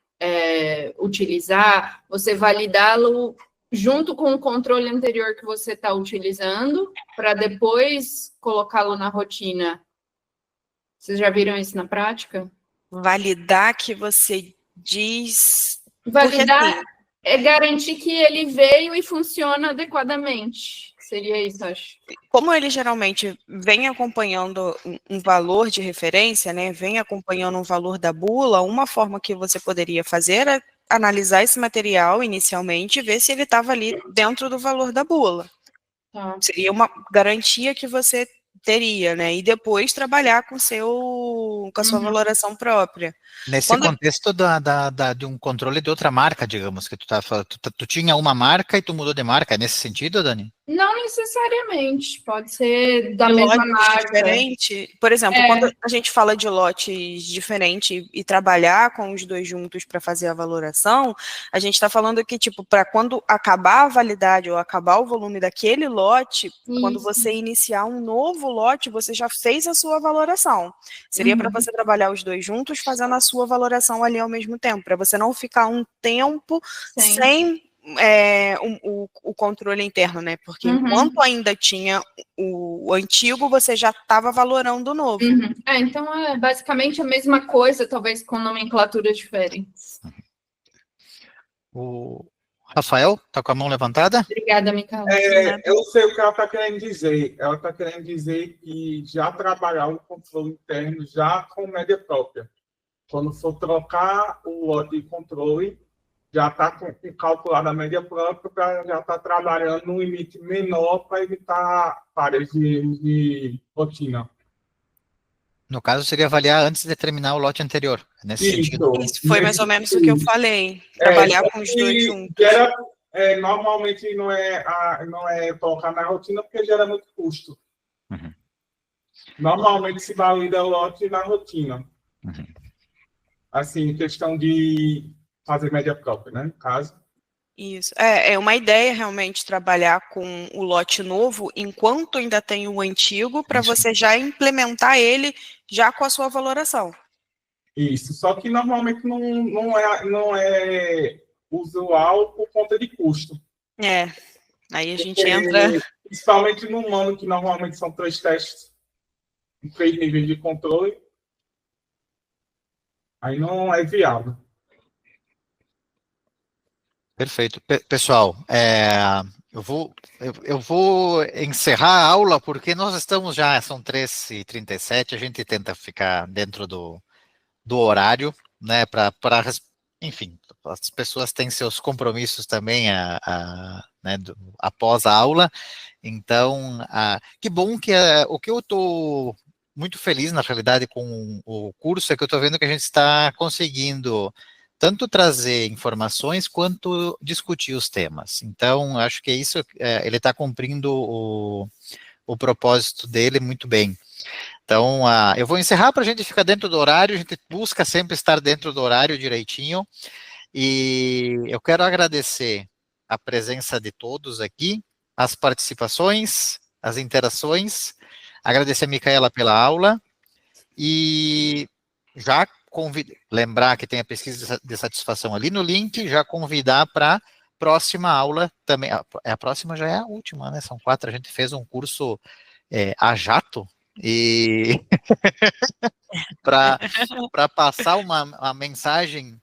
utilizar, você validá-lo junto com o controle anterior que você está utilizando, para depois colocá-lo na rotina. Vocês já viram isso na prática? Validar que você diz... Validar assim, é garantir que ele veio e funciona adequadamente. Seria isso, acho. Como ele geralmente vem acompanhando um valor de referência, né, vem acompanhando um valor da bula, uma forma que você poderia fazer é analisar esse material inicialmente e ver se ele estava ali dentro do valor da bula. Tá. Seria uma garantia que você teria, né? E depois trabalhar com a sua valoração própria. Nesse contexto de um controle de outra marca, digamos, que tu tá falando, tu tinha uma marca e tu mudou de marca, é nesse sentido, Dani? Não necessariamente, pode ser da mesma marca. Diferente. Por exemplo, quando a gente fala de lotes diferentes e trabalhar com os dois juntos para fazer a valoração, a gente está falando que, tipo, para quando acabar a validade ou acabar o volume daquele lote, quando você iniciar um novo lote, você já fez a sua valoração. Seria para você trabalhar os dois juntos, fazendo a sua valoração ali ao mesmo tempo, para você não ficar um tempo sem o controle interno, né? Porque enquanto ainda tinha o antigo, você já estava valorando o novo. Então é basicamente a mesma coisa, talvez com nomenclaturas diferentes. O Rafael, tá com a mão levantada? Obrigada, Micaela. Eu sei o que ela está querendo dizer. Ela está querendo dizer que já trabalhar o controle interno já com média própria. Quando for trocar o lote de controle, já está calculada a média própria, para já estar trabalhando num limite menor para evitar falhas de rotina. No caso, seria avaliar antes de terminar o lote anterior, nesse sentido. Isso foi mais ou menos o que eu falei. Trabalhar com os dois juntos. Normalmente não é colocar na rotina, porque gera muito custo. Normalmente se valida o lote na rotina. Assim, questão de fazer média própria, né, no caso. Isso. É uma ideia realmente trabalhar com o lote novo enquanto ainda tem o antigo, para você já implementar ele já com a sua valoração. Isso, só que normalmente não é usual por conta de custo. Aí a gente entra... Principalmente no humano, que normalmente são 3 testes, 3 níveis de controle, aí não é viável. Perfeito. Pessoal, eu vou encerrar a aula, porque nós estamos já, são 3h37, a gente tenta ficar dentro do horário, né, enfim, as pessoas têm seus compromissos também né, após a aula, então, que bom que o que eu estou muito feliz, na realidade, com o curso, é que eu estou vendo que a gente está conseguindo tanto trazer informações quanto discutir os temas. Então, acho que isso, ele está cumprindo o propósito dele muito bem. Então, eu vou encerrar para a gente ficar dentro do horário, a gente busca sempre estar dentro do horário direitinho, e eu quero agradecer a presença de todos aqui, as participações, as interações, agradecer a Micaela pela aula, e já lembrar que tem a pesquisa de satisfação ali no link, já convidar para a próxima aula também, a próxima já é a última, né, são 4, a gente fez um curso a jato, e para passar uma mensagem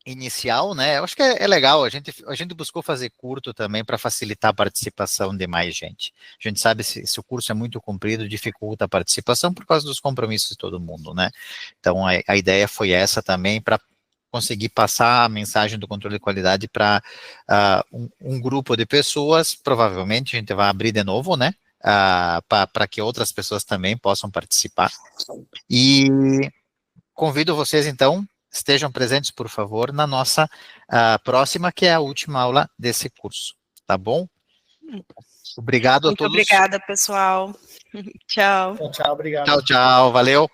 inicial, né, eu acho que é legal, a gente buscou fazer curto também para facilitar a participação de mais gente. A gente sabe se o curso é muito comprido, dificulta a participação por causa dos compromissos de todo mundo, né, então a ideia foi essa também, para conseguir passar a mensagem do controle de qualidade para um grupo de pessoas, provavelmente a gente vai abrir de novo, né, para que outras pessoas também possam participar, e convido vocês, então, estejam presentes, por favor, na nossa próxima, que é a última aula desse curso, tá bom? Obrigado a todos. Muito obrigada, pessoal. Tchau. Tchau, obrigado. Tchau, tchau, valeu.